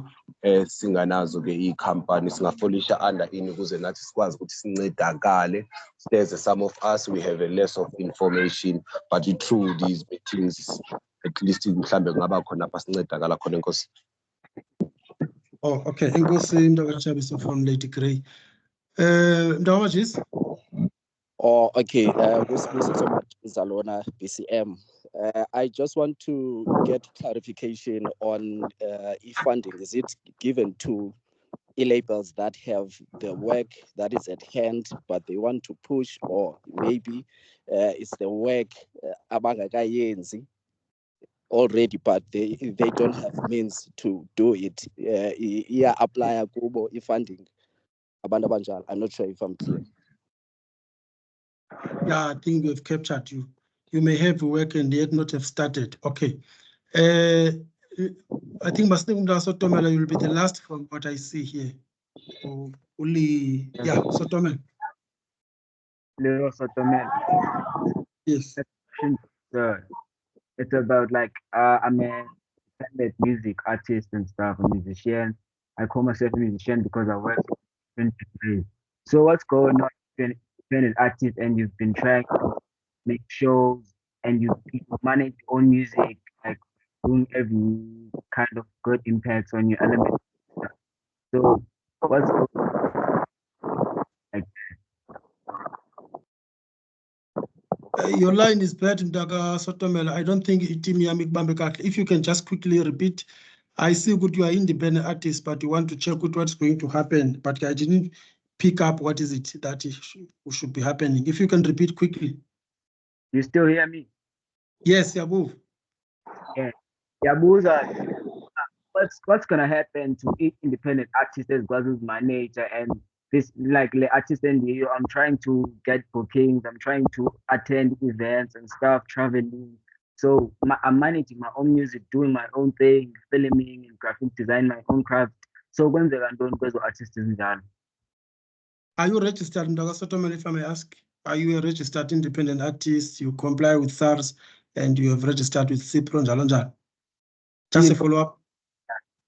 singanazo ke i-company singafolisha under ini ukuze nathi sikwazi ukuthi sincedakale. There's some of us we have a less of information, but through these meetings at least mhlambe kungaba khona apha sincedakala khona inkosi. Oh, okay. Inkosi Mtakachabiso from Lady Grey. Mtakamajis? Oh, okay. This is so much Zalona BCM. I just want to get clarification on funding. Is it given to labels that have the work that is at hand, but they want to push, or maybe it's the work abangakayenzi already, but they don't have means to do it? Yeah, apply kubo funding. I'm not sure if I'm clear. Yeah, I think we've captured you. You may have work and yet not have started. Okay. I think Sotomela will be the last from what I see here. Sotomela. Leo Sotomela. Yes. It's about like I'm a independent music artist and stuff, a musician. I call myself a musician because I work in ways. So what's going on? You've been an artist and you've been trying to make shows and you manage your own music, like doing every kind of good impacts on your element. So what's going on? Like, your line is bad, Mdaga Sotomela. I don't think if you can just quickly repeat. I see good you are independent artist, but you want to check with what's going to happen. But I didn't pick up what is it that should be happening. If you can repeat quickly. You still hear me? Yes, Yabu. Yeah. Yabuza, what's gonna happen to independent artists as well as manager and this like the artist and you? I'm trying to get bookings, I'm trying to attend events and stuff, traveling. So I'm managing my own music, doing my own thing, filming and graphic design, my own craft. So when they can do because the artist is done. Are you registered, Mdaga Sotomela, if I may ask? Are you a registered independent artist? You comply with SARS and you have registered with CIPRO and Just a follow-up.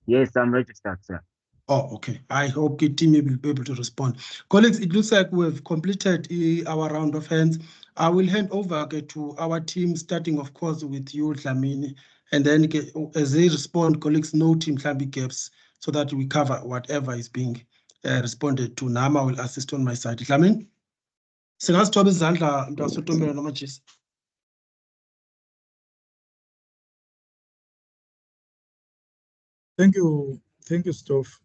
Yes, I'm registered, sir. Oh, okay. I hope the team will be able to respond. Colleagues, it looks like we've completed our round of hands. I will hand over to our team, starting, of course, with you, Dlamini, and then as they respond, colleagues, no team Dlamini gaps so that we cover whatever is being responded to. Nama will assist on my side. Dlamini? Singasithoba izandla Mntasotombela nomajisi. Thank you, Stoff.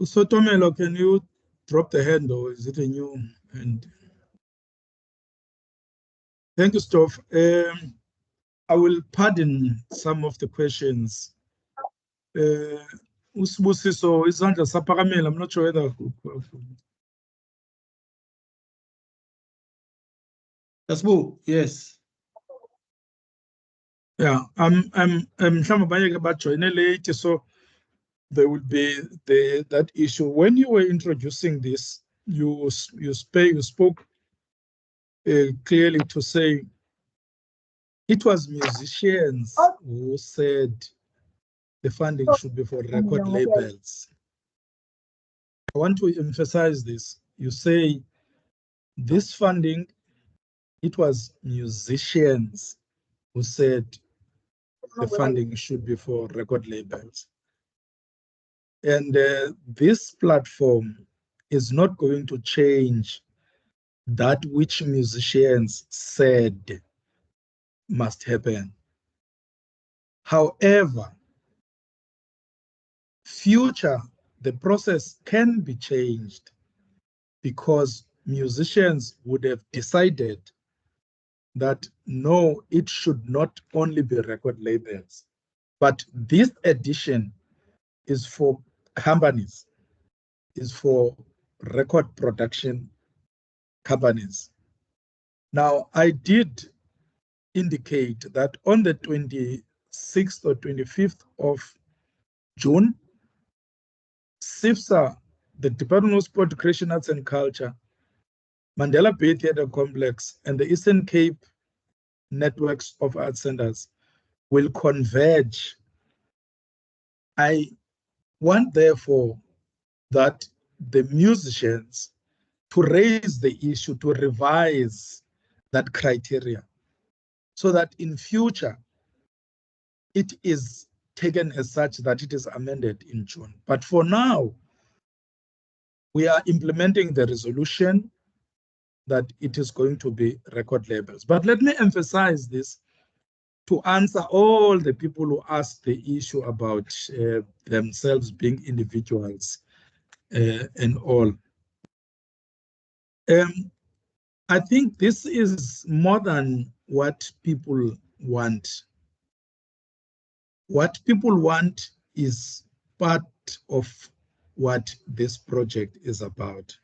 Sotomelo, can you drop the hand or is it a new hand? Thank you, Stoff. I will pardon some of the questions. Usibusiso, isandla saphakamile. I'm not sure whether. Yes. Yeah, I'm mhlawumbe bayeke bajoyine late, so there will be that issue. When you were introducing this, you spoke clearly to say it was musicians who said the funding should be for record labels. I want to emphasize this. You say this funding, it was musicians who said the funding should be for record labels. And this platform is not going to change that which musicians said must happen. However, the process can be changed because musicians would have decided that no, it should not only be record labels, but this edition is for companies, is for record production companies. Now, I did indicate that on the 26th or 25th of June, SIFSA, the Department of Sport, Recreation, Arts and Culture, Mandela Bay Theatre Complex, and the Eastern Cape networks of art centers will converge. I want, therefore, that the musicians to raise the issue, to revise that criteria, so that in future it is taken as such that it is amended in June. But for now, we are implementing the resolution that it is going to be record labels. But let me emphasize this to answer all the people who asked the issue about themselves being individuals and all. I think this is more than what people want. What people want is part of what this project is about.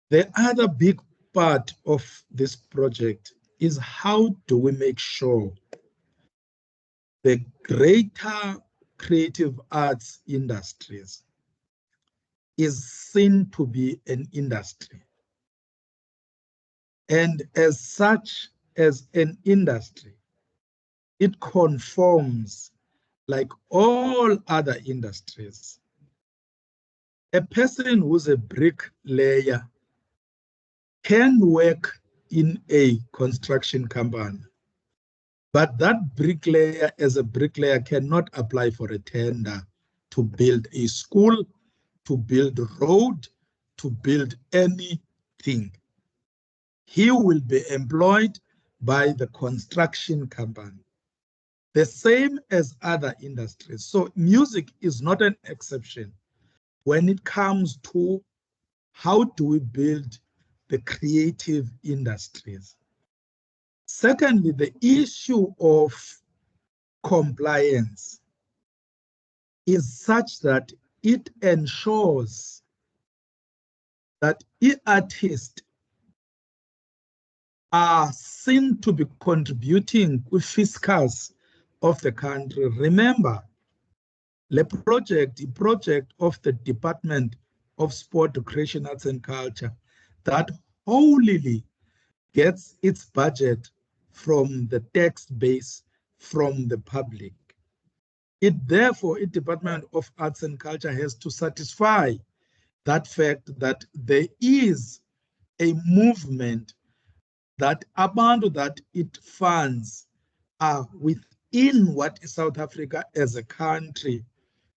The other big part of this project is how do we make sure the greater creative arts industries is seen to be an industry. And as such, as an industry, it conforms like all other industries. A person who's a bricklayer can work in a construction company, but that bricklayer as a bricklayer cannot apply for a tender to build a school, to build a road, to build anything. He will be employed by the construction company, the same as other industries. So music is not an exception when it comes to how do we build the creative industries. Secondly, the issue of compliance is such that it ensures that artists are seen to be contributing with fiscals of the country. Remember, the project of the Department of Sport, Recreation, Arts and Culture that wholly gets its budget from the tax base from the public. Therefore, the Department of Arts and Culture has to satisfy that fact that there is a movement that amount that it funds are within what South Africa as a country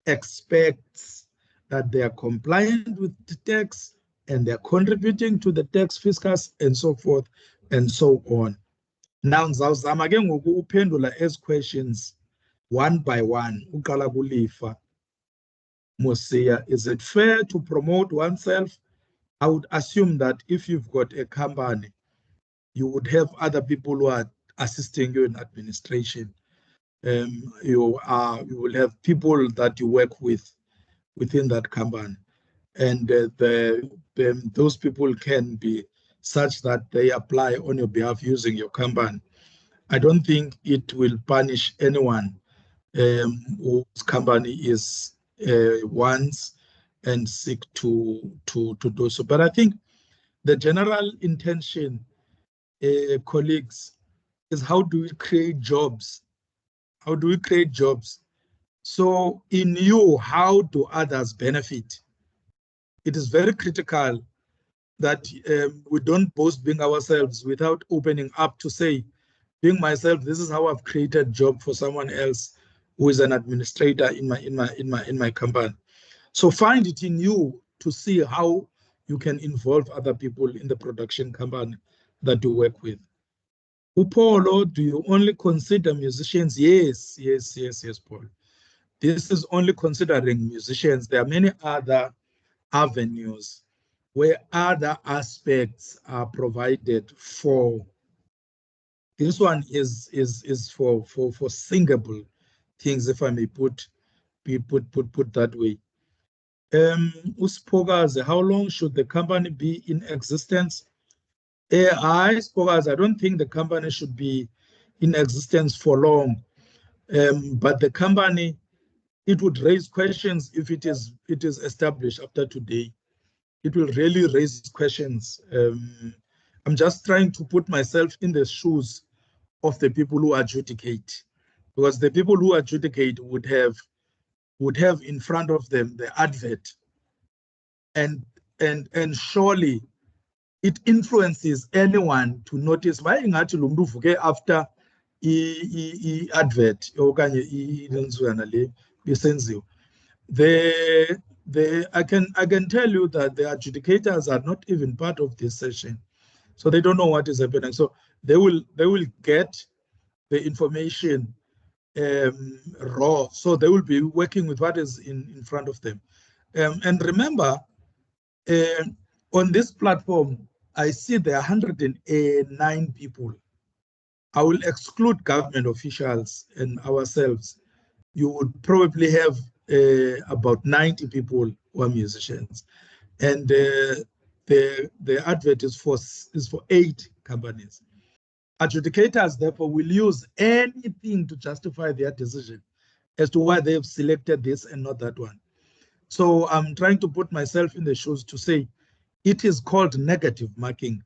expects, that they are compliant with the tax and they're contributing to the tax fiscus and so forth and so on. Now, ngizawuzama ke ngoku uphendula as questions one by one. Uqala kuLifa. Mosia, is it fair to promote oneself? I would assume that if you've got a company, you would have other people who are assisting you in administration. you will have people that you work with within that company, and those people can be such that they apply on your behalf using your company. I don't think it will punish anyone whose company is wants and seek to do so. But I think the general intention, colleagues, is how do we create jobs? How do we create jobs? So in you, how do others benefit? It is very critical that we don't boast being ourselves without opening up to say, being myself, this is how I've created a job for someone else who is an administrator in my company. So find it in you to see how you can involve other people in the production company that you work with. Upolo, do you only consider musicians? Yes, Paul. This is only considering musicians. There are many other avenues where other aspects are provided for. This one is for singable things, if I may put that way. Uspogaze, how long should the company be in existence? I don't think the company should be in existence for long, but the company, it would raise questions if it is established after today. It will really raise questions. I'm just trying to put myself in the shoes of the people who adjudicate, because the people who adjudicate would have in front of them the advert, and surely it influences anyone to notice why ingathi lo muntu uvuke after i-advert okanye ilenzwana le besenziwe. I can tell you that the adjudicators are not even part of this session, so they don't know what is happening. So they will get the information raw, so they will be working with what is in front of them. And remember, on this platform, I see there are 109 people. I will exclude government officials and ourselves. You would probably have about 90 people who are musicians, and the advert is for 8 companies. Adjudicators, therefore, will use anything to justify their decision as to why they have selected this and not that one. So I'm trying to put myself in the shoes to say it is called negative marking.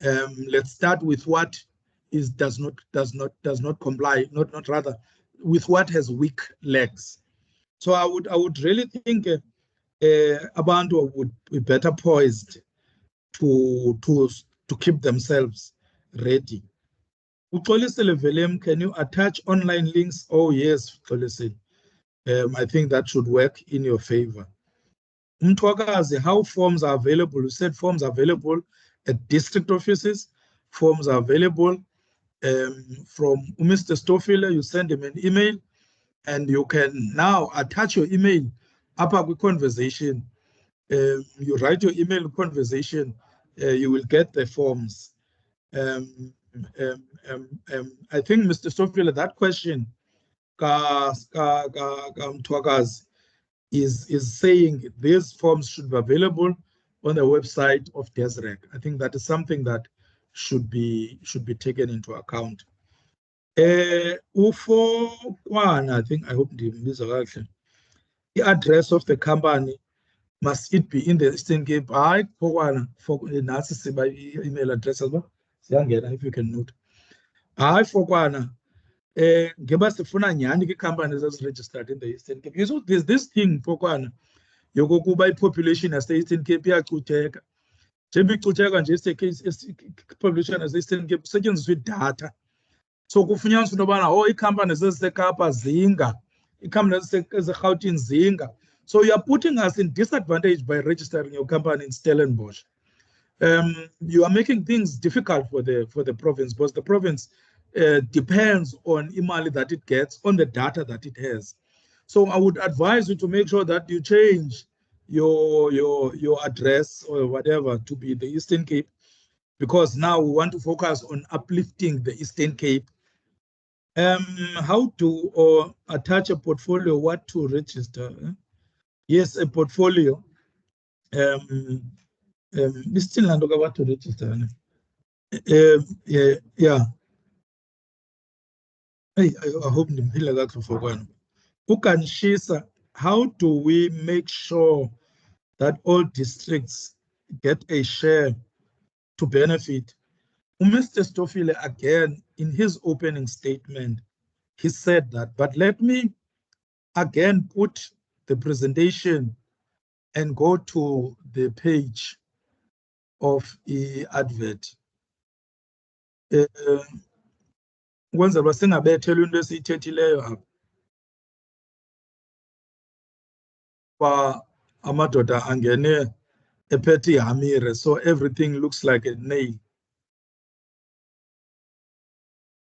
Let's start with what does not comply, not rather with what has weak legs. So I would really think Abantu would be better poised to keep themselves ready. Uxolisile Velem, can you attach online links? Oh yes, Uxolisile. I think that should work in your favor. Mtwakazi, how forms are available? You said forms are available at district offices. Forms are available from Mr. Stoffler. You send him an email, and you can now attach your email up with conversation. You write your email conversation, you will get the forms. I think, Mr. Stoffler, that question is saying these forms should be available on the website of DESREC. I think that is something that should be taken into account. UFO one, I hope the address of the company, must it be in the Eastern Cape? I for one for email address as well. If you can note. I for one ngiba sifuna nyani ke-companies registered in the Eastern Cape. So there's this thing fokwana yokokuba i-population yase-Eastern Cape iyacutheka. Njengoba icutheka nje population yase-Eastern Cape kusetyenziswa idatha. So kufunyaniswa into yobana ii-companies eziseKapa zinga, ii-companies eziRhawutini zinga. So you are putting us in disadvantage by registering your company in Stellenbosch. You are making things difficult for the province, because the province depends on imali that it gets, on the data that it has. So I would advise you to make sure that you change your address or whatever to be the Eastern Cape, because now we want to focus on uplifting the Eastern Cape How to attach a portfolio, what to register? Yes, a portfolio. Still not what to register. Yeah. Hey, I hope you feel like that for one. Who can share? How do we make sure that all districts get a share to benefit? Mr. Stoffile, again, in his opening statement, he said that, but let me again put the presentation and go to the page of the advert. Kwenza basingabethela into esiyithethileyo apha. Ba amadoda angene ephethe ihamire, so everything looks like a nail.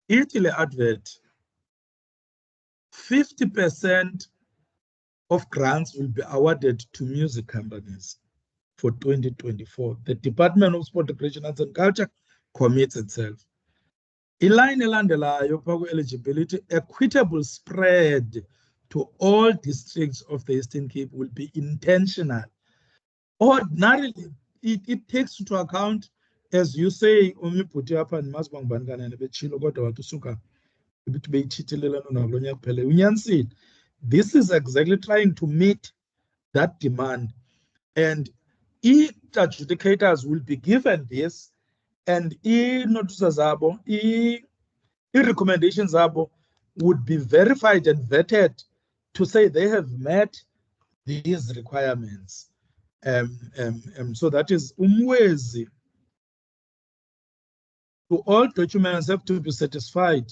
Ithi le advert, 50% of grants will be awarded to music companies for 2024. The Department of Sport, Recreation, Arts and Culture commits itself. Iline elandelayo pha eligibility, equitable spread to all districts of the Eastern Cape will be intentional. Ordinarily, it takes into account, as you say, umibhuti apha ndimazi bangubani kanene betshilo kodwa wathi usuka ibithi beyithithelelana nalo nyaka kuphela unyanisile. This is exactly trying to meet that demand, and adjudicators will be given this, and notices zabo, recommendations zabo would be verified and vetted to say they have met these requirements. So that is umwezi. So all documents have to be certified.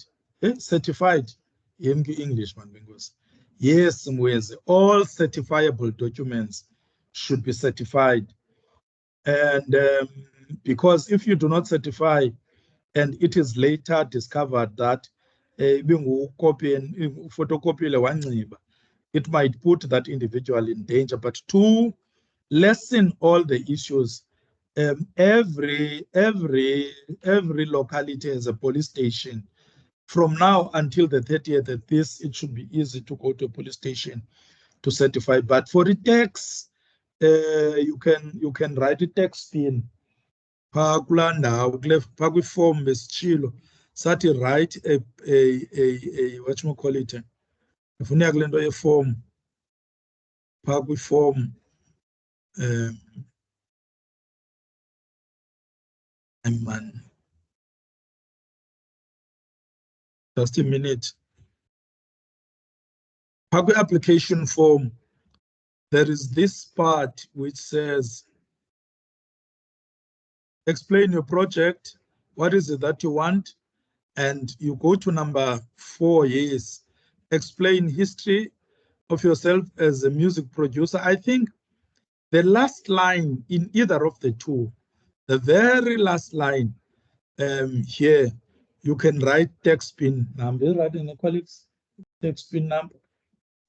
Certified. English man bengos. Yes, umwezi. All certifiable documents should be certified. And because if you do not certify and it is later discovered that photocopy, it might put that individual in danger. But to lessen all the issues, every locality has a police station. From now until the 30th of this, it should be easy to go to a police station to certify. But for the tax, you can write a tax pin. Form besitshilo sathi write a what you call it, ifuneka le nto yeform phaa kwiform man, just a minute. Phaa kwi-application form, there is this part which says explain your project, what is it that you want, and you go to number 4. Yes, explain history of yourself as a music producer. I think the last line in either of the two, the very last line here, you can write text pin number. Right in the colleagues, text pin number.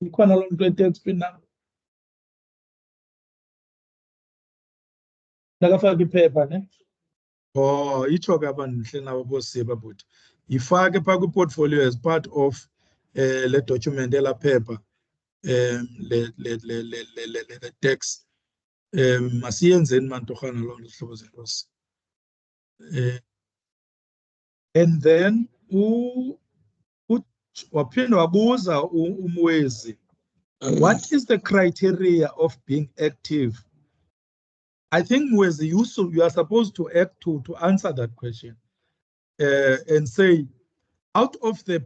You can along text pin number. Nakafaka iphepha ne. Oh, itsho ke abandihle nabo bosiba but ifake phaa kwi-portfolio as part of le document elaa phepha le text. Masiyenzeni mantorhana loo nto hlobo zenkosi. And then waphinda wabuza umwezi, what is the criteria of being active? I think Mwezi, you are supposed to act to answer that question and say, out of the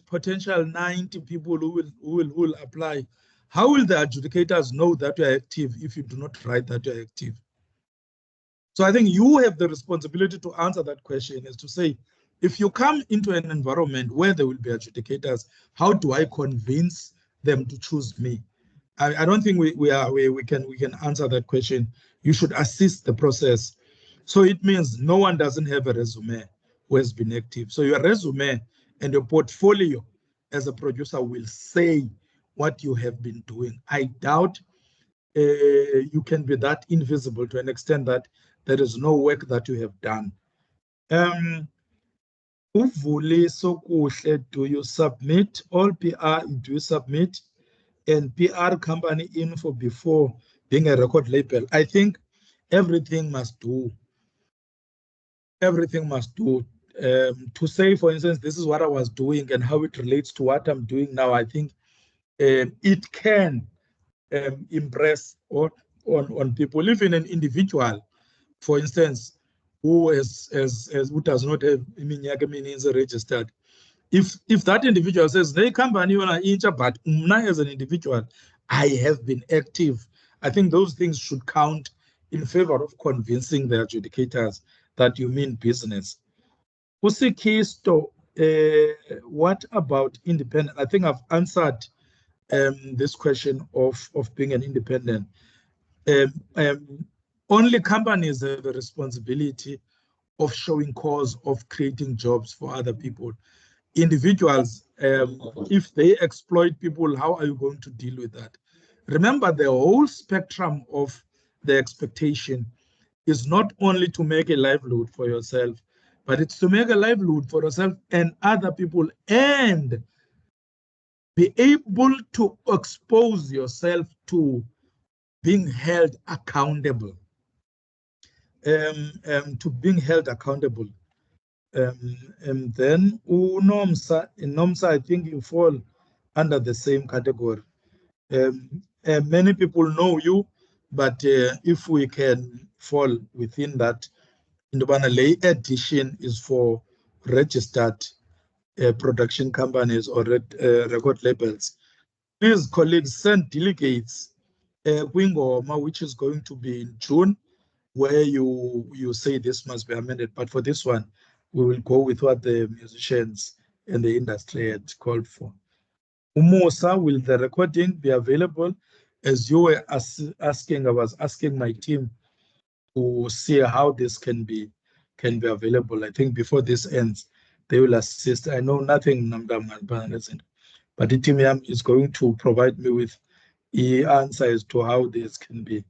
potential 90 people who will apply, how will the adjudicators know that you are active if you do not write that you are active? So I think you have the responsibility to answer that question, is to say, if you come into an environment where there will be adjudicators, how do I convince them to choose me? I don't think we can answer that question. You should assist the process. So it means no one doesn't have a resume who has been active. So your resume and your portfolio as a producer will say what you have been doing. I doubt you can be that invisible to an extent that there is no work that you have done. Uvuliso kuhle, do you submit all PR? Do you submit and PR company info before being a record label? I think everything must do. Everything must do. To say, for instance, this is what I was doing and how it relates to what I'm doing now, I think it can impress on people. Even an individual, for instance, who who does not have iminyaka emininzi registered, if that individual says, "Hey, company yona intsha, but mna as an individual, I have been active," I think those things should count in favor of convincing the adjudicators that you mean business. Usikisto, what about independent? I think I've answered this question of being an independent. Only companies have a responsibility of showing cause of creating jobs for other people. Individuals, if they exploit people, how are you going to deal with that? Remember, the whole spectrum of the expectation is not only to make a livelihood for yourself, but it's to make a livelihood for yourself and other people and be able to expose yourself to being held accountable. To being held accountable. And then Nomsa, I think you fall under the same category. Many people know you, but if we can fall within that, Indobana lay addition is for registered production companies or record labels. Please, colleagues, send delegates Wingoma, which is going to be in June, where you say this must be amended. But for this one, we will go with what the musicians and the industry had called for. Umusa, will the recording be available? As you were asking, I was asking my team to see how this can be available. I think before this ends, they will assist. I know nothing, but the team is going to provide me with the answer as to how this can be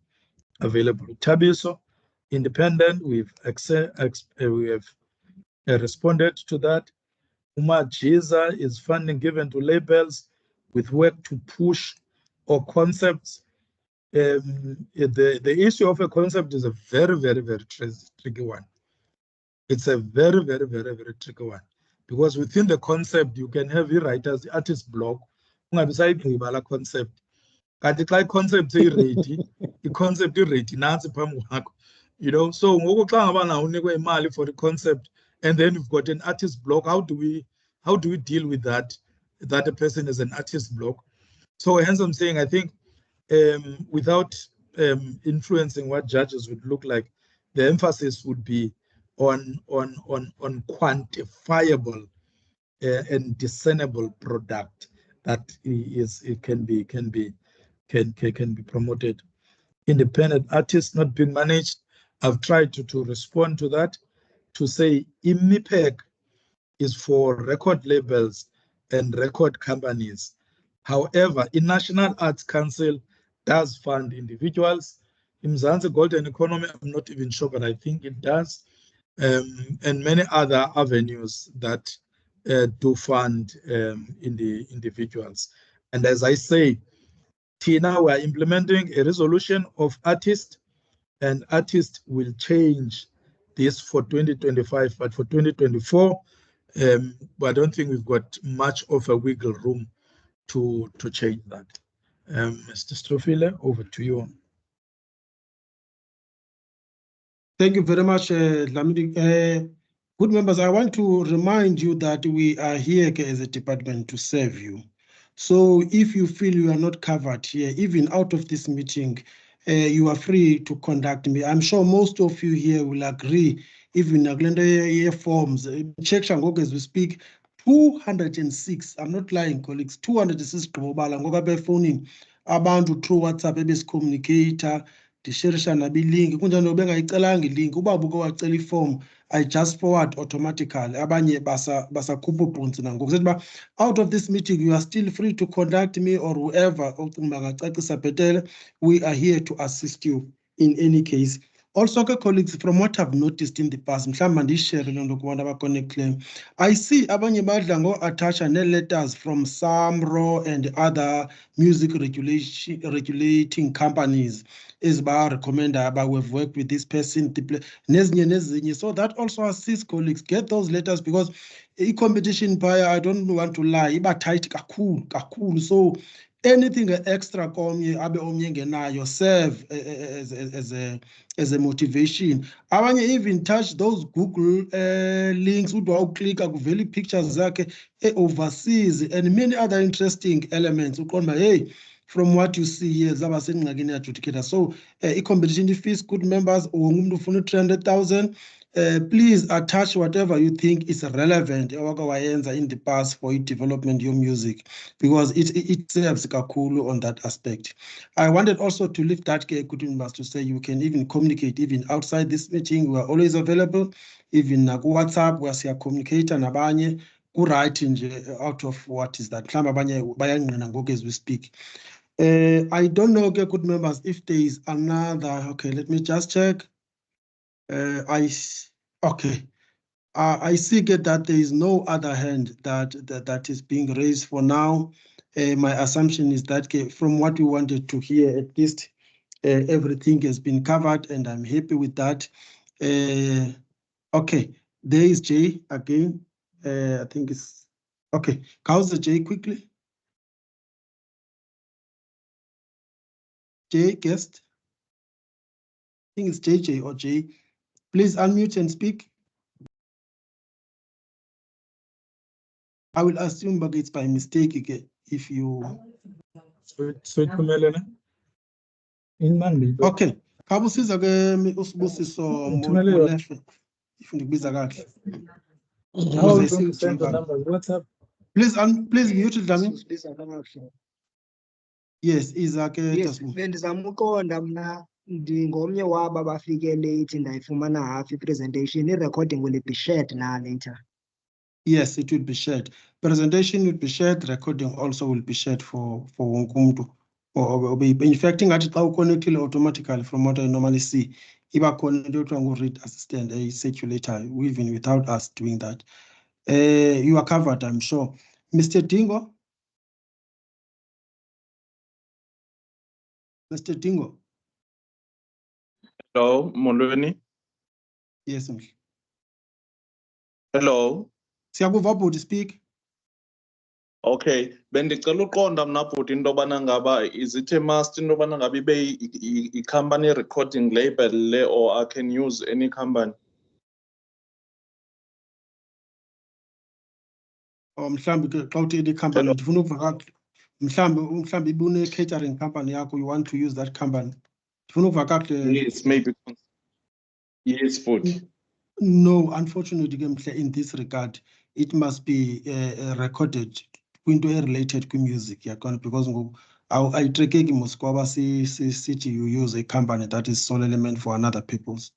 available. Tabiso, independent, we have responded to that. Jiza is funding given to labels with work to push or concepts. The issue of a concept is a very, very, very tricky one. It's a very, very, very, very tricky one. Because within the concept, you can have the writer's artist block. Concept. Kanti xa i-concept seyi-ready, i-concept i-ready nantsi phambi kwakho. You know, so ngoku xa ngaba nawo unikwe imali for the concept and then you've got an artist block, how do we deal with that a person is an artist block? So hence I'm saying, I think without influencing what judges would look like, the emphasis would be on quantifiable and discernible product that can be promoted. Independent artists not being managed. I've tried to respond to that, to say MEAPEC is for record labels and record companies. However, the National Arts Council does fund individuals. In Mzansi Golden Economy, I'm not even sure, but I think it does. And many other avenues that do fund in the individuals. And as I say, Tina, we are implementing a resolution of artists, and artists will change this for 2025, but for 2024, I don't think we've got much of a wiggle room to change that. Mr. Strofile, over to you. Thank you very much, Dlamini. Good members, I want to remind you that we are here as a department to serve you. So if you feel you are not covered here, even out of this meeting, you are free to contact me. I'm sure most of you here will agree, even Naglenda forms, check Shangok as we speak, 206, I'm not lying, colleagues, 206 global, and phoning abantu through WhatsApp, ebes communicator, disherisha nabilinki kunjani bengayicelanga ilink ubaba uke wacela iform I just forward automatically abanye basakhupha ubhunzi nangoku sethi ba out of this meeting you are still free to contact me or whoever ocinga bangacacisa bhetele. We are here to assist you in any case. Also, colleagues, from what I've noticed in the past, I see abanye badla ngo attach letters from SAMRO and other music regulating companies. Is ba recommender, but we've worked with this person. So that also assists colleagues get those letters, because competition buyer, I don't want to lie, iba tight kakulu. So anything extra serve as a motivation. Abanye even touch those Google links, click valley pictures overseas and many other interesting elements. Hey, from what you see here, so competition fees, good members, or 300,000. Please attach whatever you think is relevant in the past for development your music, because it serves kakulu on that aspect. I wanted also to lift that good members to say you can even communicate even outside this meeting. We are always available, even na WhatsApp where we communicate nabanye writing out of what is that as we speak. I don't know, good members, if there is another. Okay, let me just check. I see that there is no other hand that is being raised for now. My assumption is that from what we wanted to hear, at least everything has been covered, and I'm happy with that. Okay, there is Jay again. I think it's okay. How's the Jay quickly? Jay, guest. I think it's JJ or Jay. Please unmute and speak. I will assume but it's by mistake again if you. Okay. Kabusiza ke usibusiso Molefe. If ndibiza kahle. How are you going to send the numbers? WhatsApp? Please mute it, Dami. Yes, Isaac. Yes, bendizamuqonda mna ndingomnye wabo abafike late ndayifumana half presentation. I-recording will be shared now later. Yes, it will be shared. Presentation will be shared. Recording also will be shared for wonke umuntu. In fact, ngathi xa uconnectile automatically from what I normally see, iba khona into ekuthiwa ngu-read assistant, a circulator, even without us doing that. You are covered, I'm sure. Mr. Dingo? Mr. Dingo? Hello, Molweni. Yes, mhle. Hello. Siyakuva bhuti, speak. Okay, bendicela uqonda mna bhuti into yobana ngaba is it a must into yobana ngaba ibe i-company recording label le, or I can use any company? Mhlambi ke xa uthi i-company ndifuna ukuva kakuhle. Mhlambi ibune catering company yakho, you want to use that company. Ndifuna ukuva kakuhle. Yes, maybe. Yes, bhuti. No, unfortunately, in this regard, it must be recorded related to music. Because I take it you use a company that is sole element for another people's.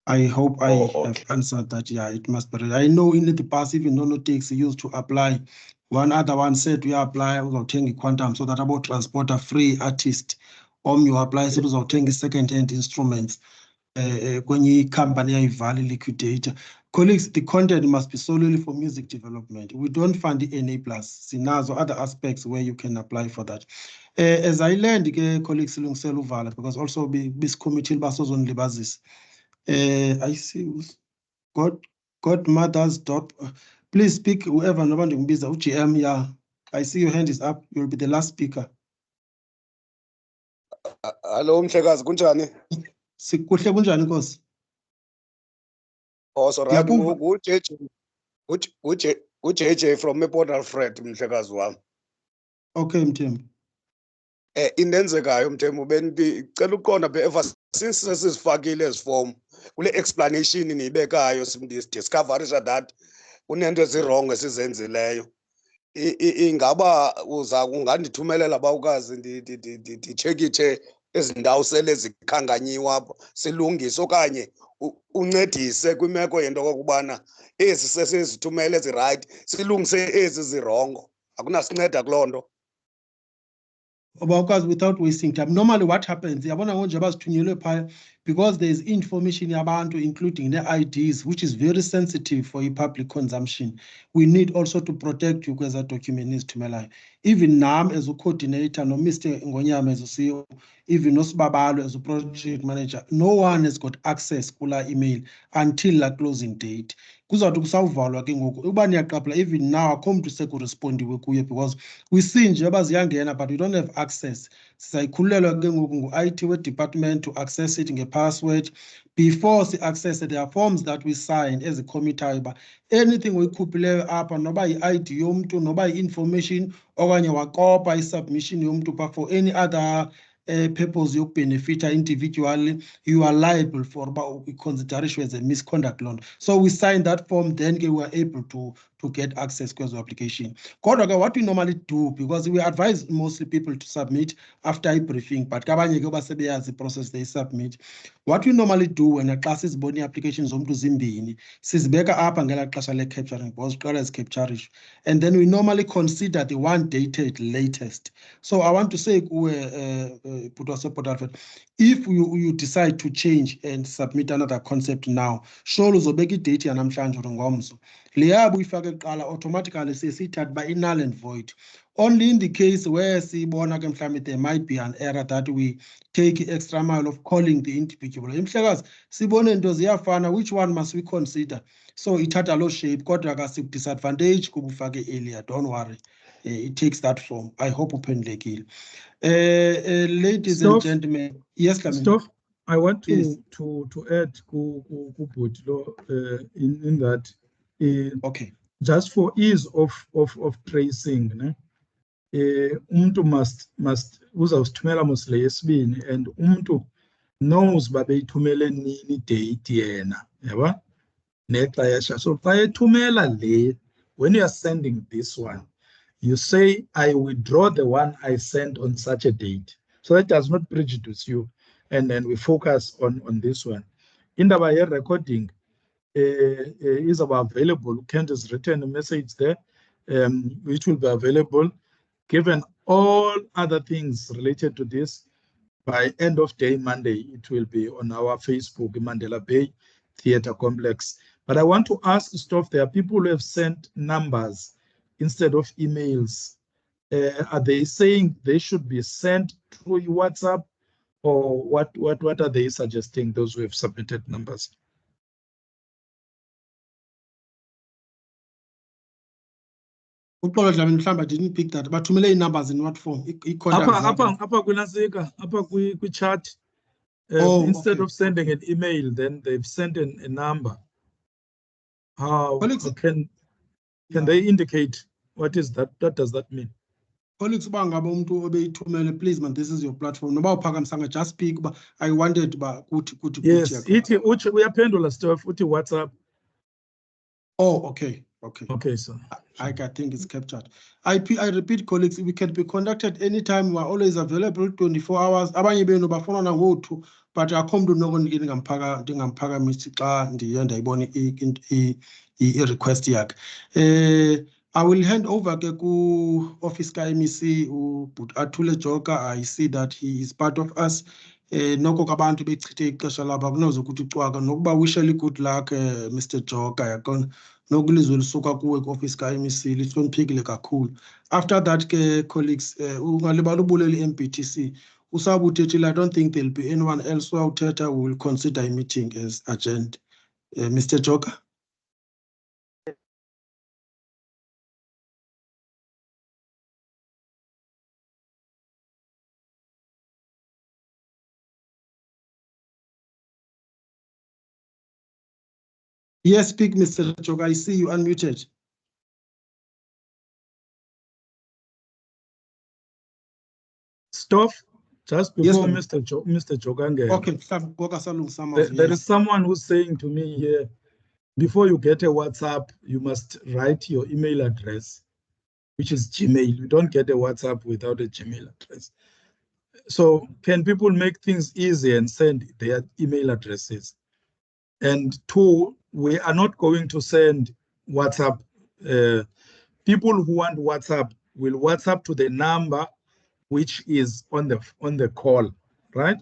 I hope I have answered that. Yeah, it must be. I know in the past, even no takes used to apply. One other one said we apply with quantum so that about transporter free artist. You apply so that second-hand instruments. When you company value liquidator. Colleagues, the content must be solely for music development. We don't fund the enablers. Sinazo other aspects where you can apply for that. As I learned, colleagues, because also this committee only basis. I see Godmother's dot. Please speak whoever nobody busy. UGM, yeah. I see your hand is up. You'll be the last speaker. Hello, Mhlekazi, kunjani? Sikuhle kunjani Nkosi? Oh, so right. JJ from MEAPEC Alfred, Mhlekazi wami. Okay, Mthembu. Indenzekayo Mthembu bendicela uqonda ever since sesizifakile ezform kule explanation niyibekayo discoverisha that kunento ezirong esizenzileyo. Ingaba ungandithumelela bawukazi ndicheckithe ezindawo sele zikhanganyiwe apha silungise okanye uncedise kwimeko yento kokubana ezi sesizithumele ezi-right silungise ezi zirongo. Akunasinceda kuloo nto. Because without wasting time, normally what happens, yabona nje bazithunyelwe phaya because there is information yabantu, including the IDs, which is very sensitive for public consumption. We need also to protect you as a document to even NAM as a coordinator, no Mr. Ngonyama as a CEO, even Nosbabalo as a project manager, no one has got access to our email until the closing date. Even now, I come to say respond because we see in Jabas young but we don't have access. IT department to access it in a password. Before the access, there are forms that we sign as a committee. Anything we could play up and nobody ID to nobody information or a submission for any other purpose you benefit individually, you are liable for about consideration as a misconduct loan. So we sign that form, then we were able to get access to the application. What we normally do, because we advise mostly people to submit after a briefing, but the process they submit. What we normally do when a class is body applications to Zimbini, sizibeka up and capturing as capture, and then we normally consider the one dated latest. So I want to say, if you decide to change and submit another concept now, show uzobeki date yanamhlanje ngomso. Leyabu ifake kuqala automatically sesithatha by null and void. Only in the case where there might be an error that we take extra mile of calling the individual. Which one must we consider? So it had a low shape, disadvantage, earlier. Don't worry. It takes that form. I hope open kill. Ladies and gentlemen, yes, Stoff, I want to Yes. to add in that okay, just for ease of tracing, ne? Umuntu must uzawusithumela mos le yesibini and umuntu knows babeyithumele nini date yena, yaba nexesha. So xa ethumela le, when you are sending this one, you say, I withdraw the one I sent on such a date. So that does not prejudice you. And then we focus on this one. In the recording is available. Kent has written a message there, which will be available. Given all other things related to this, by end of day Monday, it will be on our Facebook, Mandela Bay Theatre Complex. But I want to ask Stoff, there are people who have sent numbers instead of emails. Are they saying they should be sent through WhatsApp, or what are they suggesting, those who have submitted numbers? I didn't pick that, but to me numbers in what form? Upper chat. Instead of sending an email, then they've sent a number. How can they indicate what is that? What does that mean? Colleagues, please, man, this is your platform. Just speak, but I wanted to yes, we are pendula stuff. WhatsApp. Oh, okay. Okay, so I think it's captured. I repeat, colleagues, we can be conducted anytime. We're always available 24 hours. Abanye benu bafuna na ngoku, but I come to no one getting ngampaka mitika ndiyenda iboni I request yak. I will hand over to office ka MEC but Atule Joker. I see that he is part of us. Noko kabantu bechithe ixesha laba kunoze ukuthi ucwaka nokuba wisheli good luck Mr. Joker yakona nokulizwe lisuka kuwe ku-office ka-MEC lihloniphekile kakhulu. After that ke colleagues ungalibala ubuleli MPTC usabuthetile. I don't think there'll be anyone else who we will consider a meeting as agenda. Mr. Joker. Yes, speak, Mr. Joker. I see you unmuted. Stoff, just before Yes, Mr. Jogange. Okay, there is someone who's saying to me here, before you get a WhatsApp, you must write your email address, which is Gmail. You don't get a WhatsApp without a Gmail address. So can people make things easy and send their email addresses? And two, we are not going to send WhatsApp. People who want WhatsApp will WhatsApp to the number which is on the call, right?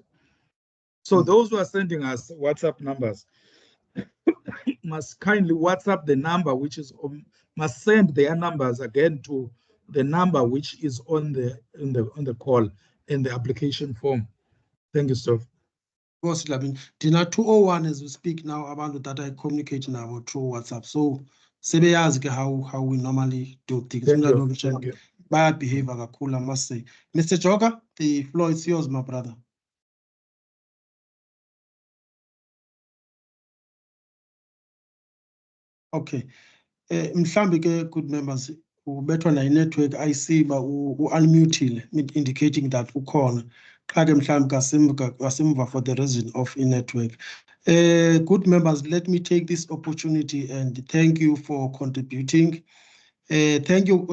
So those who are sending us WhatsApp numbers must kindly WhatsApp the number which is must send their numbers again to the number which is on the call in the application form. Thank you, Steph. Because Dina 201 as we speak now about that I communicate now through WhatsApp. So sebeyazi ke how we normally do things. Thank you. Bad behavior kakhulu, I must say. Mr. Joker, the floor is yours, my brother. Okay. Mhlambi ke good members ubethwa na network I see ba unmute indicating that ukhona. Qha ke mhlambi kasimva for the reason of network. Good members, let me take this opportunity and thank you for contributing. Thank you,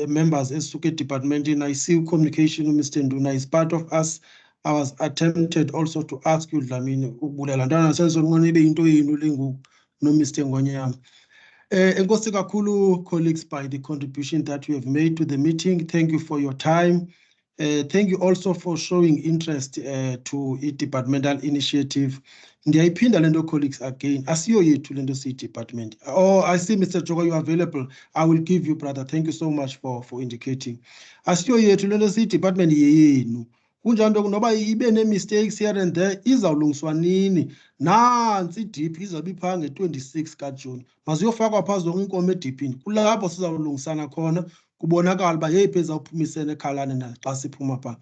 members as Suke Department. And I see communication, Mr. Nduna is part of us. I was attempted also to ask you, Dlamini, Ubulandana says on one into no Mr. Ngonyam. Enkosi kakhulu, colleagues, by the contribution that you have made to the meeting. Thank you for your time. Thank you also for showing interest to a departmental initiative. Ndiyayiphinda lento colleagues again. Asiyo yethu lento siyi department. Oh, I see Mr. Jogo, you are available. I will give you, brother. Thank you so much for indicating. Asiyo yethu lento siyi department yenu. Kunjalo noba ibe ne-mistakes here and there, izawulungiswa nini. Nansi idiphi izobe ipha nge-26 kaJuni. Maziyofakwa phansi zonke inkomo ediphini. Kulapho sizawulungisana khona. Kubonakala uba yeyiphi ezawuphumisela ekhalane na xa siphuma pha.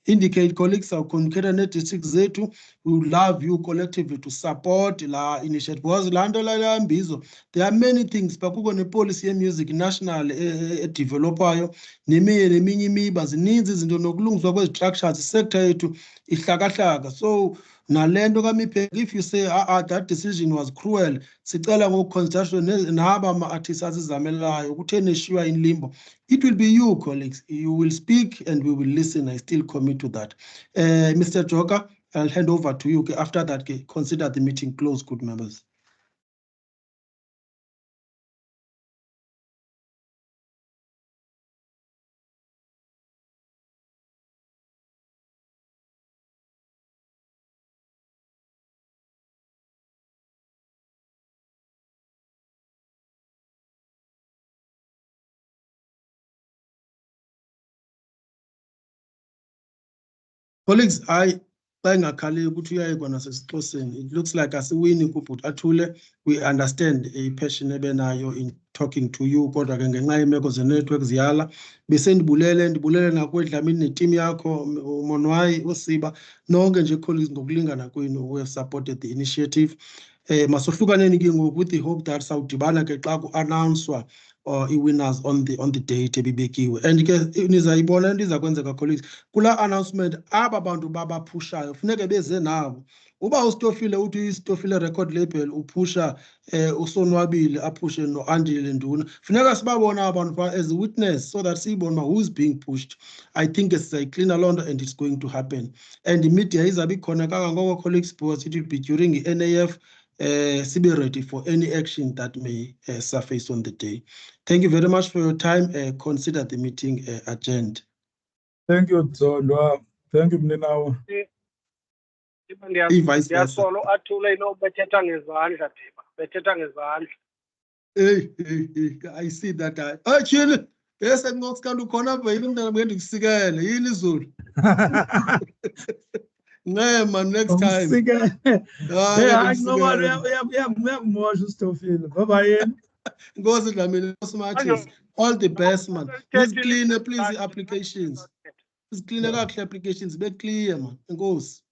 Indicate colleagues are communicated ne-district zethu. We would love you collectively to support la initiative. Because la nto la mbizo, there are many things. Bakukho ne-policy ye-music national developayo. Neminye imiba zininzi izinto nokulungiswa kwezi-structures sector yethu ihlakahlaka. So nalento kaMIPEC, if you say that decision was cruel, sicela ngokuconsideration naba ama-artists azizamelayo kutheni eshiywa in limbo. It will be you, colleagues. You will speak and we will listen. I still commit to that. Mr. Joker, I'll hand over to you. After that, consider the meeting closed, good members. Colleagues, it looks like as we understand a passion in talking to you kodwa ke ngenxa yeemeko ze-network ziyala bese ndibulele nakwedlamini netim yakho umonwayi usiba nonke nje colleagues ngokulingana kwenu who have supported the initiative. Masohlukaneni ke ngoku with the hope that sawudibana ke xa ku-announcwa i-winners on the date ebibekiwe. And ke nizayibona into iza kwenzeka colleagues kula announcement aba bantu babaphushayo funeke beze nabo. Uba usitofile uthi isitofile record label uphusha usonwabile aphushe no-Andile Nduna, funeka sibabona abantu pha as a witness so that siyibona who's being pushed. I think it's a cleaner law and it's going to happen. And the media izabe khona kangangoko colleagues because it will be during the NAF. Be ready for any action that may surface on the day. Thank you very much for your time. Consider the meeting adjourned. Thank you, Zondwa. Thank you, Mninawa. Ndiyasolo athule ino bethetha ngezandla Diba. Bethetha ngezandla. I see that guy. Oh, Chile. Yes, I'm not going to corner, but even though I'm going to see man, next time. I know what we have more to feel. Bye-bye. Goes I mean, all the best, man. Let's clean up, please, the applications. Let's clean up the applications. Be clear, man. And goes.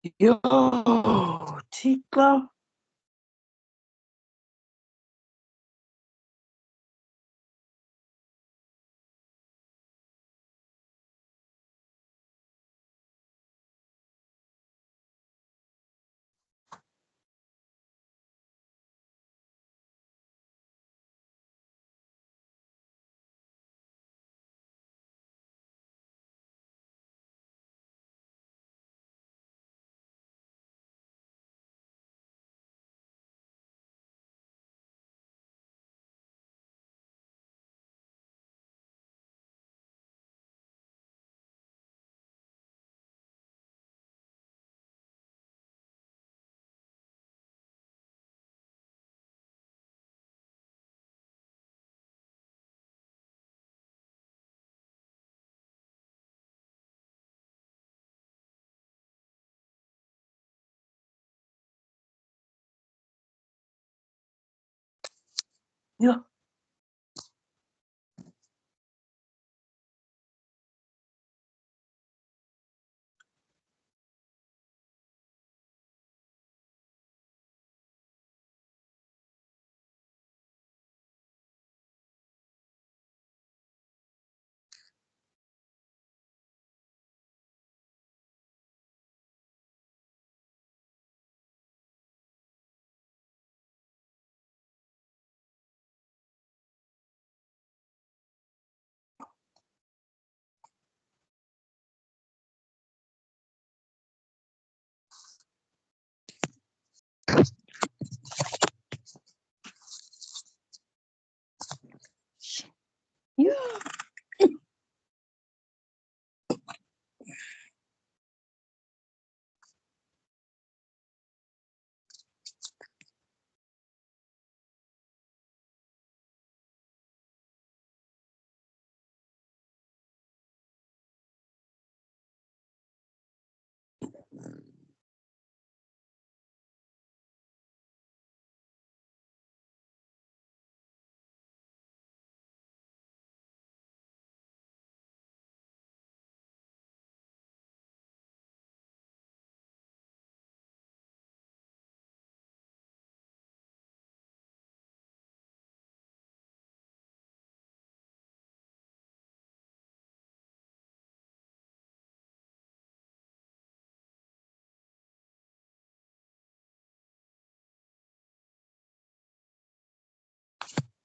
Yo, Tika. Yeah. Yeah.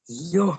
Yo.